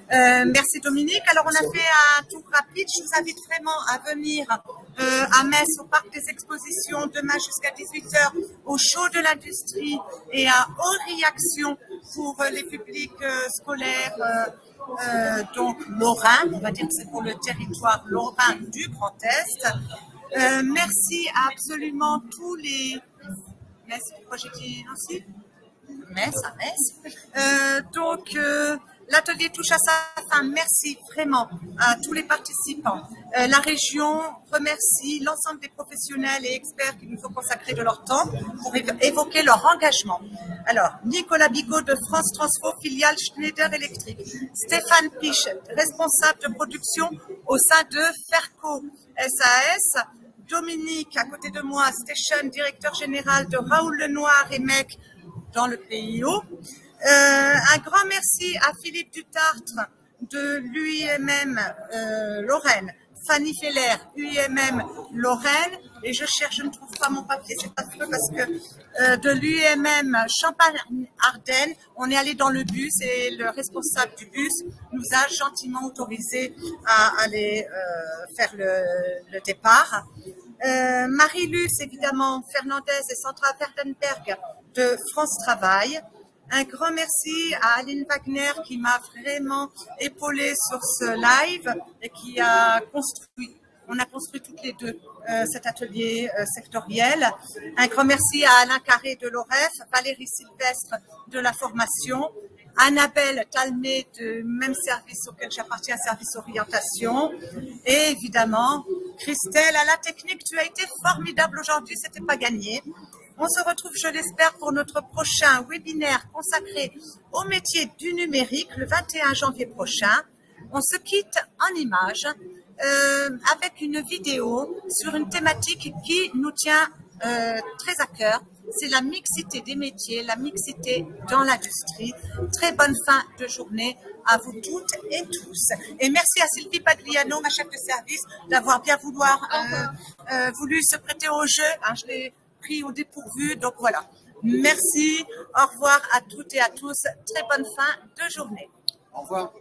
Merci Dominique. Alors on a fait un tour rapide. Je vous invite vraiment à venir à Metz au parc des expositions demain jusqu'à 18h au show de l'industrie et à Aurillaction pour les publics scolaires. Donc lorrain, on va dire que c'est pour le territoire lorrain du Grand Est. Merci à absolument tous les... Metz, pourquoi j'ai dit Nancy? Metz, à Metz. Donc l'atelier touche à sa fin. Merci vraiment à tous les participants. La région remercie l'ensemble des professionnels et experts qui nous ont consacré de leur temps pour évoquer leur engagement. Alors, Nicolas Bigot de France Transfo, filiale Schneider Electric. Stéphane Piche, responsable de production au sein de Ferco SAS. Dominique, à côté de moi, Station, directeur général de Raoul Lenoir et MEC dans le PIO. Un grand merci à Philippe Dutartre de l'UIMM Lorraine, Fanny Feller, UIMM Lorraine, et je cherche, je ne trouve pas mon papier, c'est pas sûr parce que de l'UIMM Champagne-Ardenne, on est allé dans le bus et le responsable du bus nous a gentiment autorisé à aller faire le départ. Marie-Luce, évidemment, Fernandez et Sandra Verdenberg de France Travail. Un grand merci à Aline Wagner qui m'a vraiment épaulée sur ce live et qui a construit, on a construit toutes les deux cet atelier sectoriel. Un grand merci à Alain Carré de l'OREF, Valérie Sylvestre de la formation, Annabelle Talmé du même service auquel j'appartiens, service orientation, et évidemment Christelle à la technique. Tu as été formidable aujourd'hui, c'était pas gagné. On se retrouve, je l'espère, pour notre prochain webinaire consacré au métier du numérique le 21 janvier prochain. On se quitte en images avec une vidéo sur une thématique qui nous tient très à cœur. C'est la mixité des métiers, la mixité dans l'industrie. Très bonne fin de journée à vous toutes et tous. Et merci à Sylvie Pagliano, ma chef de service, d'avoir bien voulu se prêter au jeu. Hein, je l'ai pris au dépourvu, donc voilà. Merci, au revoir à toutes et à tous. Très bonne fin de journée. Au revoir.